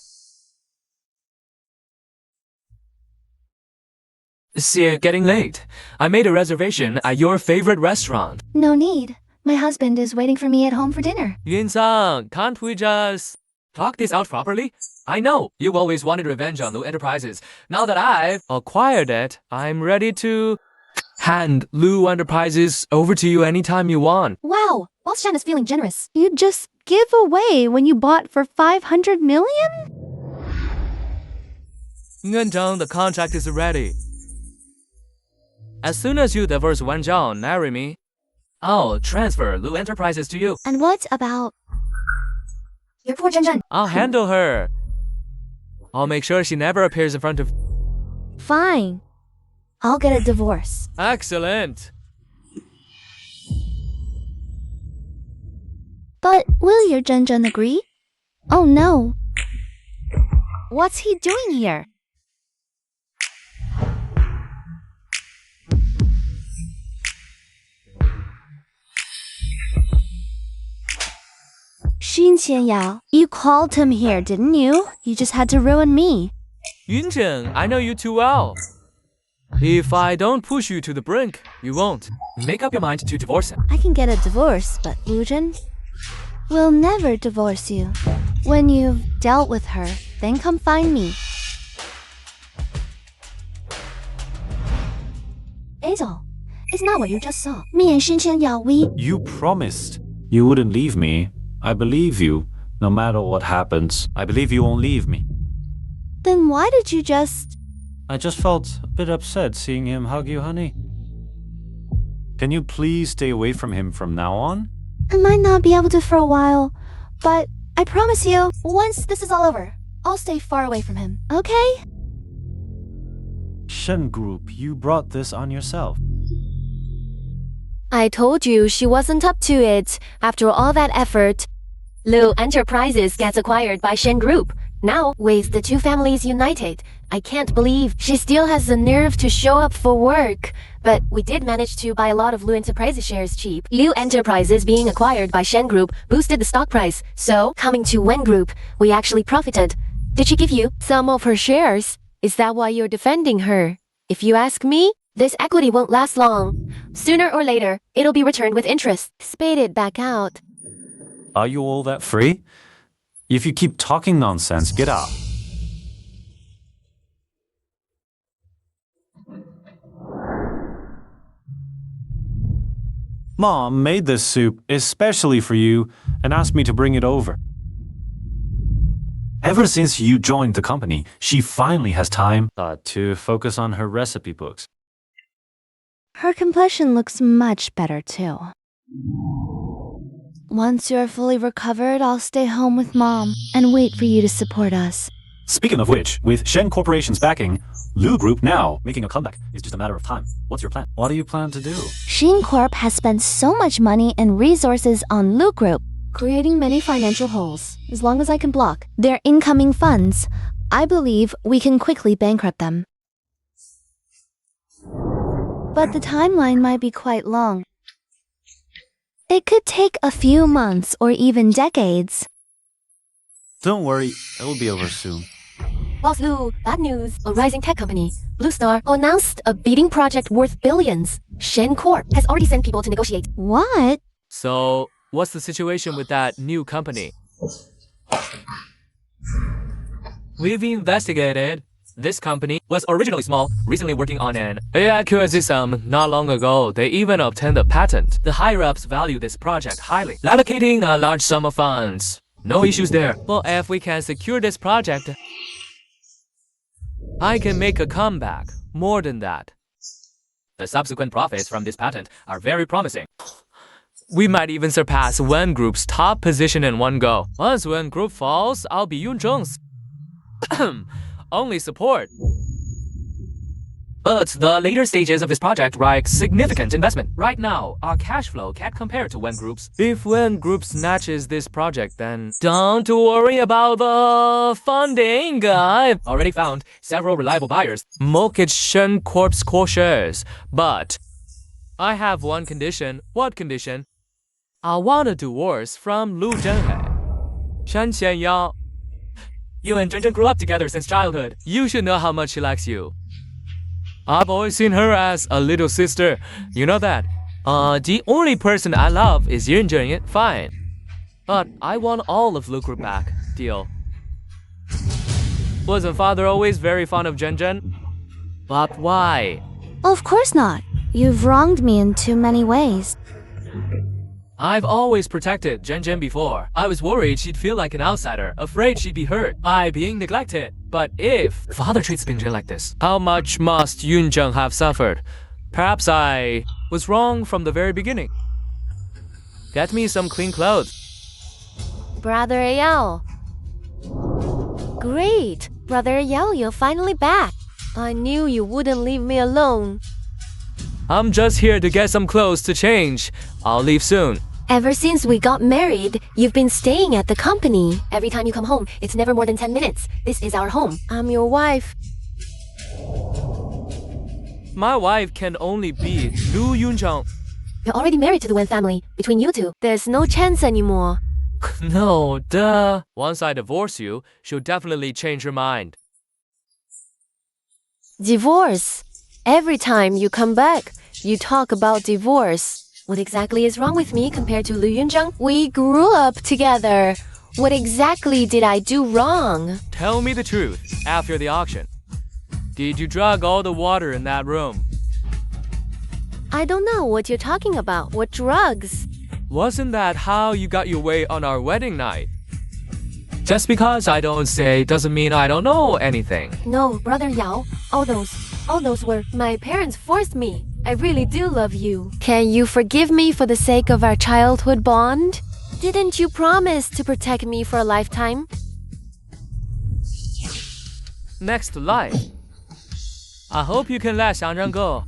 It's getting late. I made a reservation at your favorite restaurant. No need. My husband is waiting for me at home for dinner. Yunzheng, can't we just talk this out properly? I know you've always wanted revenge on Lu Enterprises. Now that I've acquired it, I'm ready to hand Lu Enterprises over to you anytime you want. Wow, Boss Shan is feeling generous. You just give away when you bought for 500 million? Yunzheng, the contract is ready. As soon as you divorce Wan Zhao and marry me, I'll transfer Lu Enterprises to you. And what about your poor Zhen? I'll handle her. I'll make sure she never appears in front of... Fine. I'll get a divorce. Excellent. But will your Zhenzhen agree? Oh no. What's he doing here? Xin Qianyao, you called him here, didn't you? You just had to ruin me. Yunzheng, I know you too well. If I don't push you to the brink, you won't. Make up your mind to divorce him. I can get a divorce, but Luzhen will never divorce you. When you've dealt with her, then come find me. Hazel, it's not what you just saw. Me and Xin Qianyao, we... You promised you wouldn't leave me. I believe you. No matter what happens, I believe you won't leave me. Then why did you just... I just felt a bit upset seeing him hug you, honey. Can you please stay away from him from now on? I might not be able to for a while, but I promise you, once this is all over, I'll stay far away from him, okay? Shen Group, you brought this on yourself. I told you she wasn't up to it. After all that effort, Lu Enterprises gets acquired by Shen Group. Now, with the two families united, I can't believe she still has the nerve to show up for work. But we did manage to buy a lot of Lu Enterprises shares cheap. Lu Enterprises being acquired by Shen Group boosted the stock price. So, coming to Wen Group, we actually profited. Did she give you some of her shares? Is that why you're defending her? If you ask me, this equity won't last long. Sooner or later, it'll be returned with interest. Spade it back out. Are you all that free? If you keep talking nonsense, get out. Mom made this soup especially for you and asked me to bring it over. Ever since you joined the company, she finally has time to focus on her recipe books. Her complexion looks much better too. Once you're fully recovered, I'll stay home with Mom and wait for you to support us. Speaking of which, with Shen Corporation's backing, Lu Group now making a comeback is just a matter of time. What's your plan? What do you plan to do? Xin Corp has spent so much money and resources on Lu Group, creating many financial holes. As long as I can block their incoming funds, I believe we can quickly bankrupt them. But the timeline might be quite long. It could take a few months or even decades. Don't worry, it'll be over soon. Boss Lu, bad news. A rising tech company, Blue Star, announced a bidding project worth billions. Shen Corp has already sent people to negotiate. What? So, what's the situation with that new company? We've investigated. This company was originally small, recently working on an AI acquisition not long ago. They even obtained a patent. The higher-ups value this project highly, allocating a large sum of funds. No issues there. Well, if we can secure this project, I can make a comeback. More than that. The subsequent profits from this patent are very promising. We might even surpass Wen Group's top position in one go. Once Wen Group falls, I'll be Yunzheng's only support. But the later stages of this project require significant investment. Right now, our cash flow can't compare to Wen Group's. If Wen Group snatches this project, then don't worry about the funding. I've already found several reliable buyers. Mortgage Shen Corp's core shares. But I have one condition. What condition? I want a divorce from Lu Zhenhe. Shen Qianyao. You and Zhenzhen grew up together since childhood. You should know how much she likes you. I've always seen her as a little sister. You know that. The only person I love is Yunzheng. Fine. But I want all of Lu Group back. Deal. Wasn't father always very fond of Zhenzhen? But why? Of course not. You've wronged me in too many ways. I've always protected Zhenzhen before. I was worried she'd feel like an outsider, afraid she'd be hurt by being neglected. But if father treats Bingjin like this, how much must Yunzheng have suffered? Perhaps I was wrong from the very beginning. Get me some clean clothes. Brother Yao. Great. Brother Yao, you're finally back. I knew you wouldn't leave me alone. I'm just here to get some clothes to change. I'll leave soon. Ever since we got married, you've been staying at the company. Every time you come home, it's never more than 10 minutes. This is our home. I'm your wife. My wife can only be Lu Yunzhang. You're already married to the Wen family. Between you two, there's no chance anymore. No, duh. Once I divorce you, she'll definitely change her mind. Divorce. Every time you come back, you talk about divorce. What exactly is wrong with me compared to Lu Yunzhang? We grew up together. What exactly did I do wrong? Tell me the truth. After the auction, did you drug all the water in that room? I don't know what you're talking about. What drugs? Wasn't that how you got your way on our wedding night? Just because I don't say doesn't mean I don't know anything. No, Brother Yao. All those were my parents forced me. I really do love you. Can you forgive me for the sake of our childhood bond? Didn't you promise to protect me for a lifetime? Next life. I hope you can let Xiangzhang go.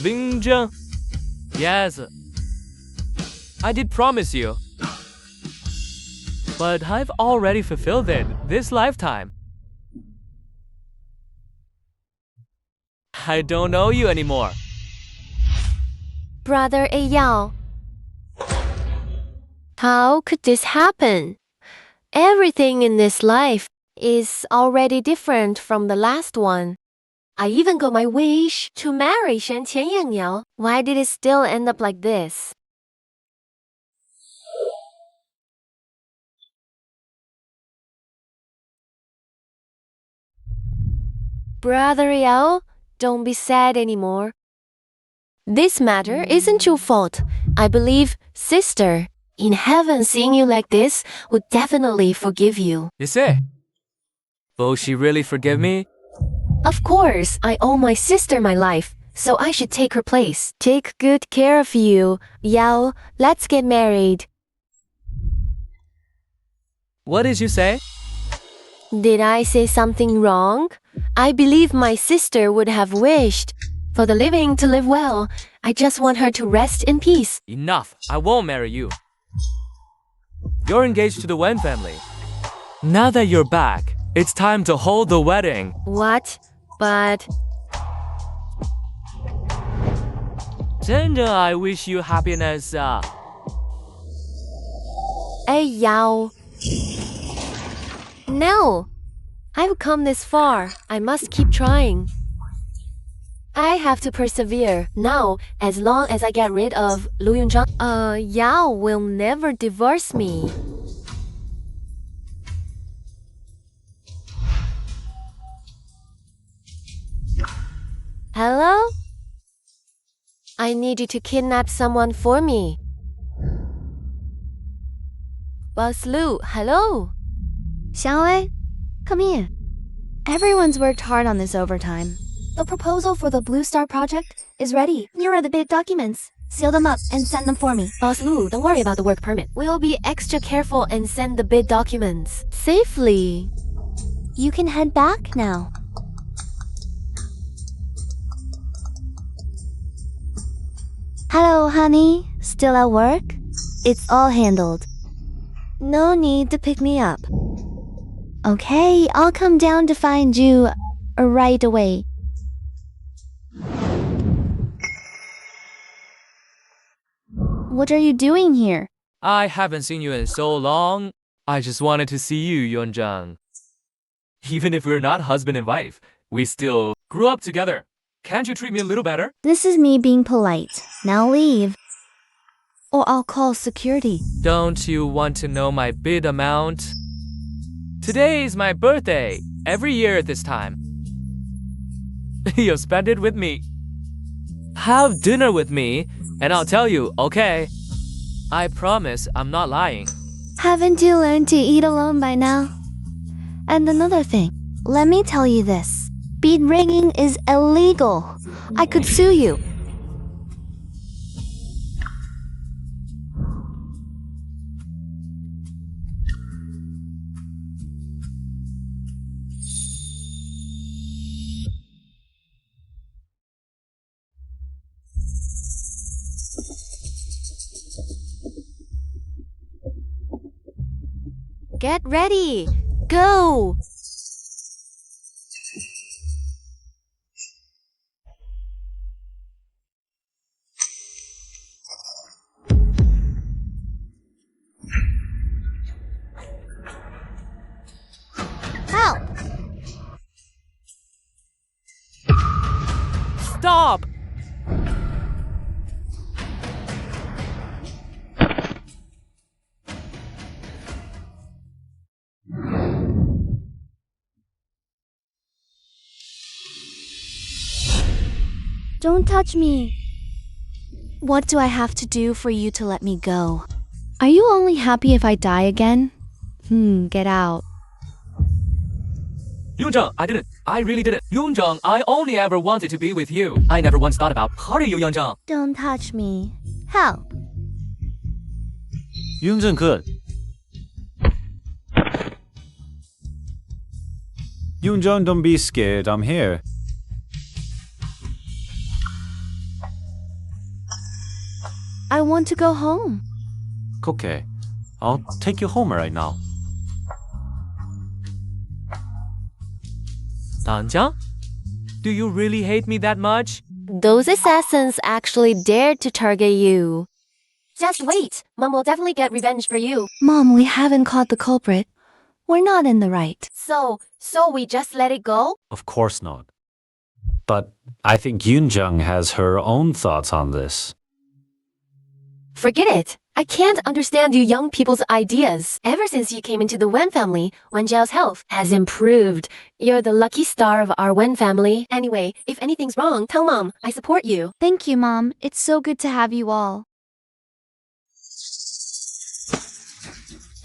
Linzhang. Yes. I did promise you. But I've already fulfilled it this lifetime. I don't know you anymore. Brother Yao. How could this happen? Everything in this life is already different from the last one. I even got my wish to marry Shen Qianyao. Why did it still end up like this? Brother Yao, don't be sad anymore. This matter isn't your fault. I believe sister in heaven seeing you like this would definitely forgive you. You say? Will she really forgive me? Of course, I owe my sister my life, so I should take her place. Take good care of you. Yao, let's get married. What did you say? Did I say something wrong? I believe my sister would have wished for the living to live well. I just want her to rest in peace. Enough. I won't marry you. You're engaged to the Wen family. Now that you're back, it's time to hold the wedding. What? But... Cinderella, I wish you happiness. Hey, Yao. No. I've come this far. I must keep trying. I have to persevere. Now, as long as I get rid of Lu Yunzhang, Yao will never divorce me. Hello? I need you to kidnap someone for me. Boss Lu, hello? Xiaowei, come here. Everyone's worked hard on this overtime. The proposal for the Blue Star project is ready. Here are the bid documents. Seal them up and send them for me. Boss Lu, don't worry about the work permit. We'll be extra careful and send the bid documents safely. You can head back now. Hello, honey. Still at work? It's all handled. No need to pick me up. Okay, I'll come down to find you right away. What are you doing here? I haven't seen you in so long. I just wanted to see you, Yunzhang. Even if we're not husband and wife, we still grew up together. Can't you treat me a little better? This is me being polite. Now leave. Or I'll call security. Don't you want to know my bid amount? Today is my birthday. Every year at this time. You'll spend it with me. Have dinner with me, and I'll tell you, okay? I promise I'm not lying. Haven't you learned to eat alone by now? And another thing, let me tell you this. Bead ringing is illegal. I could sue you. Get ready. Go. Help! Stop! Don't touch me. What do I have to do for you to let me go? Are you only happy if I die again? Get out. Yoonjung, I didn't. I really didn't. Yoonjung, I only ever wanted to be with you. I never once thought about hurting you, Yoonjung. Don't touch me. Help. Yoonjung good. Yoonjung, don't be scared. I'm here. I want to go home. Okay. I'll take you home right now. Danjiang? Do you really hate me that much? Those assassins actually dared to target you. Just wait. Mom will definitely get revenge for you. Mom, we haven't caught the culprit. We're not in the right. So we just let it go? Of course not. But I think Yoonjung has her own thoughts on this. Forget it. I can't understand you young people's ideas. Ever since you came into the Wen family, Wen Zhao's health has improved. You're the lucky star of our Wen family. Anyway, if anything's wrong, tell Mom. I support you. Thank you, Mom. It's so good to have you all.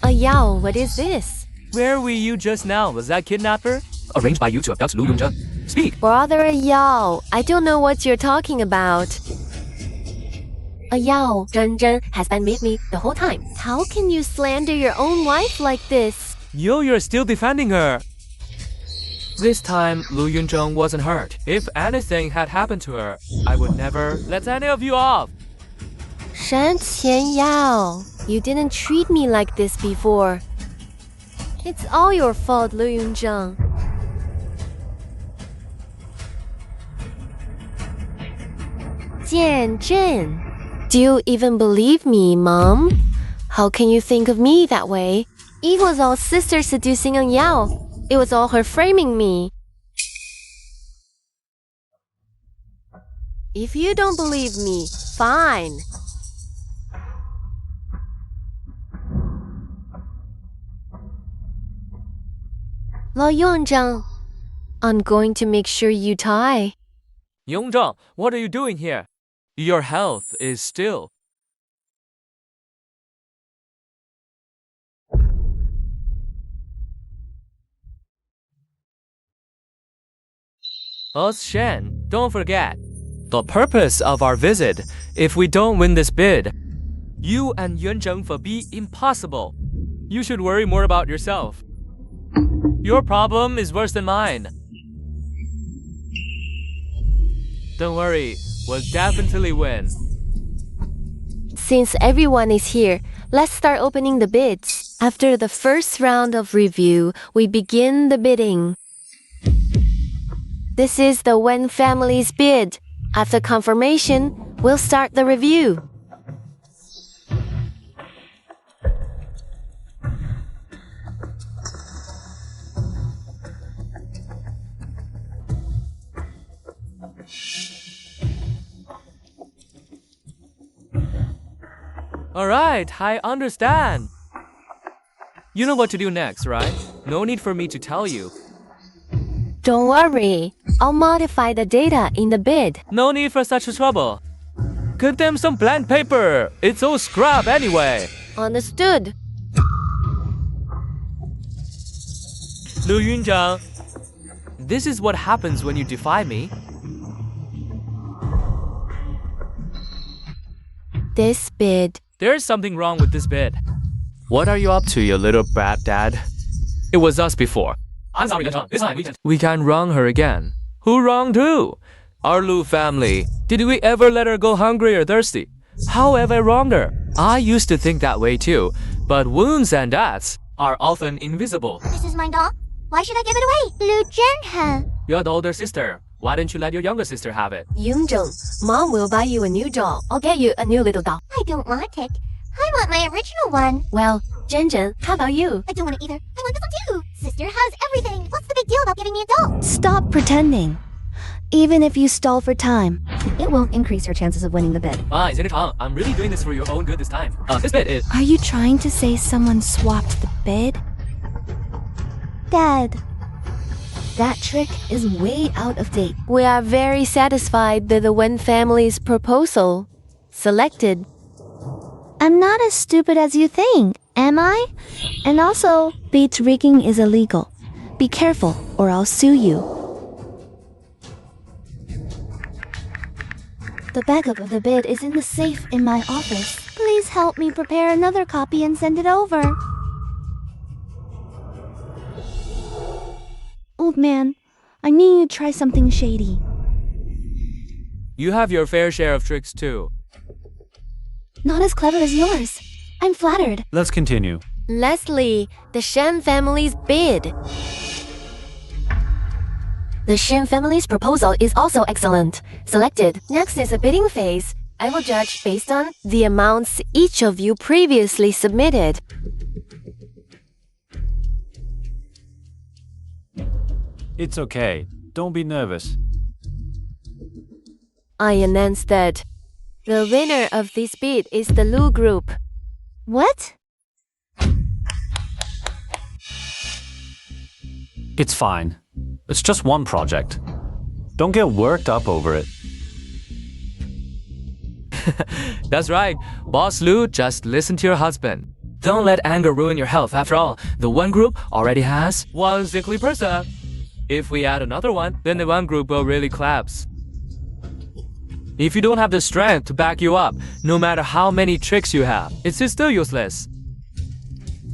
Yao, what is this? Where were you just now? Was that kidnapper? Arranged by you to abduct Lu Yoonjung. Speak. Brother Yao, I don't know what you're talking about. Yao, Zhen has been with me the whole time. How can you slander your own wife like this? You're still defending her. This time, Lu Yoonjung wasn't hurt. If anything had happened to her, I would never let any of you off. Shan Qian Yao, you didn't treat me like this before. It's all your fault, Lu Yoonjung. Jian Zhen. Do you even believe me, Mom? How can you think of me that way? It was all sister seducing Ng Yao. It was all her framing me. If you don't believe me, fine. Lo Yoonjung, I'm going to make sure you die. Yoonjung, what are you doing here? Your health is still. Us Shen, don't forget. The purpose of our visit, if we don't win this bid, you and Yoonjung will be impossible. You should worry more about yourself. Your problem is worse than mine. Don't worry, we'll definitely win. Since everyone is here, let's start opening the bids. After the first round of review, we begin the bidding. This is the Wen family's bid. After confirmation, we'll start the review. Alright, I understand. You know what to do next, right? No need for me to tell you. Don't worry, I'll modify the data in the bid. No need for such trouble. Give them some blank paper. It's all scrap anyway. Understood. Lu Yoonjung, this is what happens when you defy me. This bid. There's something wrong with this bid. What are you up to, you little brat dad? It was us before. I'm sorry, Yoonjung. This time we can wrong her again. Who wronged who? Our Lu family. Did we ever let her go hungry or thirsty? How have I wronged her? I used to think that way too, but wounds and deaths are often invisible. This is my doll. Why should I give it away? Lu Junhe. You're the older sister. Why don't you let your younger sister have it? Yoongjung, Mom will buy you a new doll. I'll get you a new little doll. I don't want it. I want my original one. Well, Zhen, how about you? I don't want it either. I want this one too. Sister has everything. What's the big deal about giving me a doll? Stop pretending. Even if you stall for time, it won't increase your chances of winning the bid. Fine, Senator Tang, I'm really doing this for your own good this time. This bid is... Are you trying to say someone swapped the bid? Dad. That trick is way out of date. We are very satisfied with the Wen family's proposal. Selected. I'm not as stupid as you think, am I? And also, bid rigging is illegal. Be careful, or I'll sue you. The backup of the bid is in the safe in my office. Please help me prepare another copy and send it over. Old man, I need you to try something shady. You have your fair share of tricks too. Not as clever as yours. I'm flattered. Let's continue. Leslie, the Shen family's bid. The Shen family's proposal is also excellent. Selected. Next is a bidding phase. I will judge based on the amounts each of you previously submitted. It's okay. Don't be nervous. I announce that the winner of this bid is the Lu Group. What? It's fine. It's just one project. Don't get worked up over it. That's right. Boss Lu, just listen to your husband. Don't let anger ruin your health. After all, the one group already has one sickly person. If we add another one, then the one group will really collapse. If you don't have the strength to back you up, no matter how many tricks you have, it's still useless.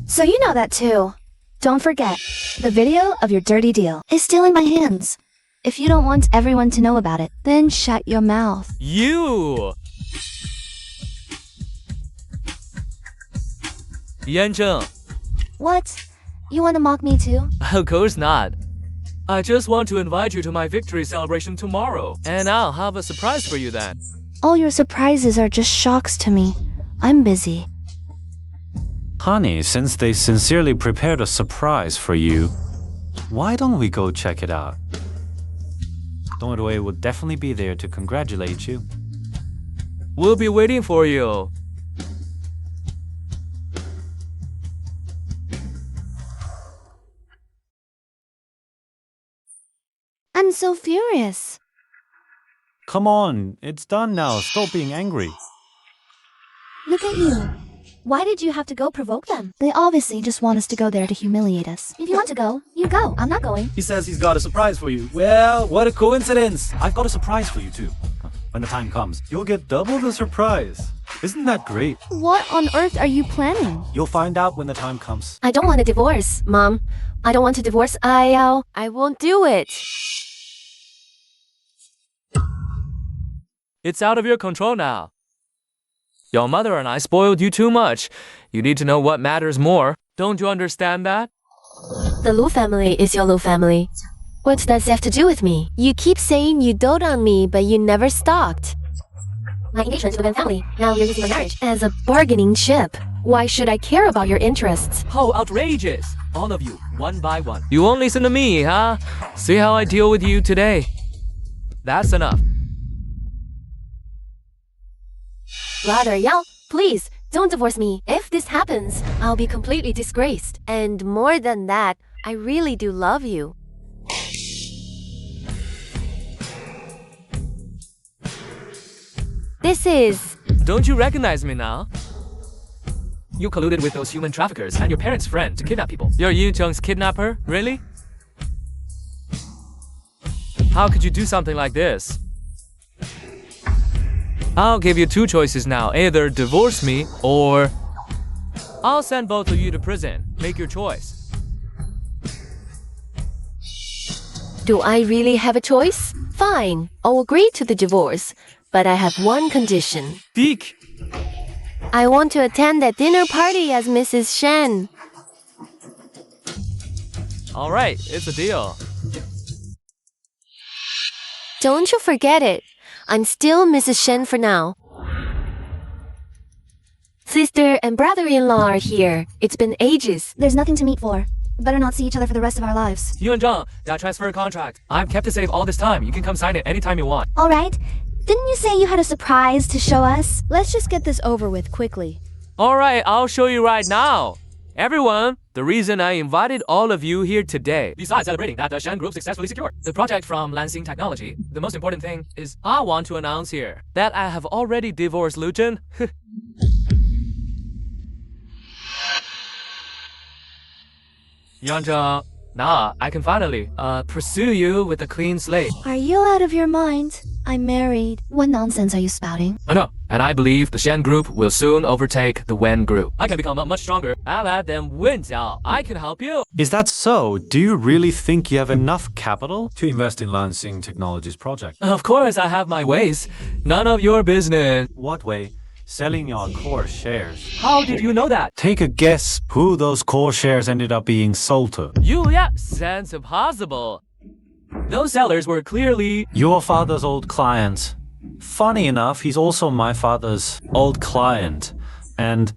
So you know that too. Don't forget, the video of your dirty deal is still in my hands. If you don't want everyone to know about it, then shut your mouth. You! Yanzheng. What? You want to mock me too? Of course not. I just want to invite you to my victory celebration tomorrow, and I'll have a surprise for you then. All your surprises are just shocks to me. I'm busy. Honey, since they sincerely prepared a surprise for you, why don't we go check it out? Dong Wei will definitely be there to congratulate you. We'll be waiting for you. I'm so furious. Come on, it's done now. Stop being angry. Look at you. Why did you have to go provoke them? They obviously just want us to go there to humiliate us. If you want to go, you go. I'm not going. He says he's got a surprise for you. Well, what a coincidence. I've got a surprise for you too. When the time comes, you'll get double the surprise. Isn't that great? What on earth are you planning? You'll find out when the time comes. I don't want a divorce, Mom. I don't want to divorce. I won't do it. It's out of your control now. Your mother and I spoiled you too much. You need to know what matters more. Don't you understand that? The Lu family is your Lu family. What does it have to do with me? You keep saying you dote on me, but you never stalked. My engagement to the Wen family. Now you're using my marriage as a bargaining chip. Why should I care about your interests? How outrageous! All of you, one by one. You won't listen to me, huh? See how I deal with you today. That's enough. Brother Yao, please, don't divorce me. If this happens, I'll be completely disgraced. And more than that, I really do love you. This is... Don't you recognize me now? You colluded with those human traffickers and your parents' friend to kidnap people. You're Yin Cheng's kidnapper? Really? How could you do something like this? I'll give you two choices now. Either divorce me or I'll send both of you to prison. Make your choice. Do I really have a choice? Fine, I'll agree to the divorce. But I have one condition. Speak! I want to attend that dinner party as Mrs. Shen. All right, it's a deal. Don't you forget it. I'm still Mrs. Shen for now. Sister and brother-in-law are here. It's been ages. There's nothing to meet for. Better not see each other for the rest of our lives. Yun Zhang, that transfer contract. I've kept it safe all this time. You can come sign it anytime you want. All right. Didn't you say you had a surprise to show us? Let's just get this over with quickly. All right, I'll show you right now. Everyone, the reason I invited all of you here today, besides celebrating that the Shen Group successfully secured the project from Lansing Technology, the most important thing is I want to announce here that I have already divorced Lu Zhen. Yangzheng, now I can finally pursue you with a clean slate. Are you out of your mind? I'm married. What nonsense are you spouting? I know, and I believe the Shen Group will soon overtake the Wen Group. I can become much stronger ally than Wen Jiao. I can help you. Is that so? Do you really think you have enough capital? To invest in Lansing Technologies project. Of course, I have my ways. None of your business. What way? Selling your core shares. How did you know that? Take a guess who those core shares ended up being sold to. Yulia, sense impossible. Those sellers were clearly Your father's old client. Funny enough, he's also my father's old client. And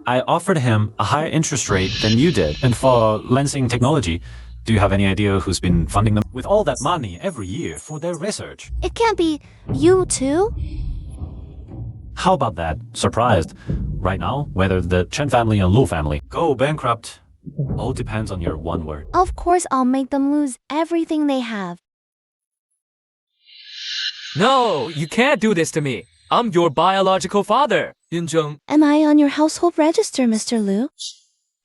I offered him a higher interest rate than you did. And for Lansing Technology, do you have any idea who's been funding them with all that money every year for their research? It can't be you too? How about that? Surprised. Right now, whether the Chen family and Lu family go bankrupt, all depends on your one word. Of course I'll make them lose everything they have. No, you can't do this to me. I'm your biological father, Yunzheng. Am I on your household register, Mr. Lu?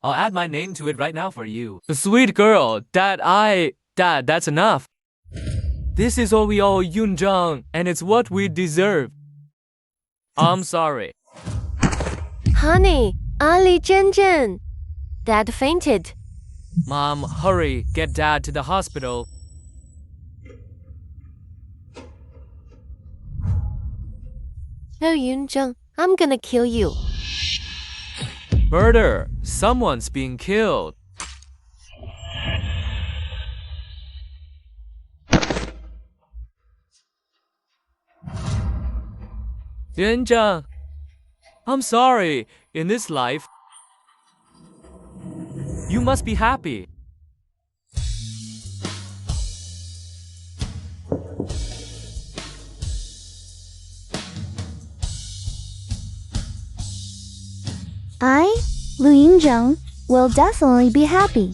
I'll add my name to it right now for you. Sweet girl, Dad, that's enough. This is all we owe Yunzheng, and it's what we deserve. I'm sorry. Honey, Ali Zhenzhen. Dad fainted. Mom, hurry, get Dad to the hospital. Oh, Yunzheng, I'm gonna kill you. Murder! Someone's being killed. Yunzheng, I'm sorry. In this life, you must be happy. I, Lu Yingzheng, will definitely be happy.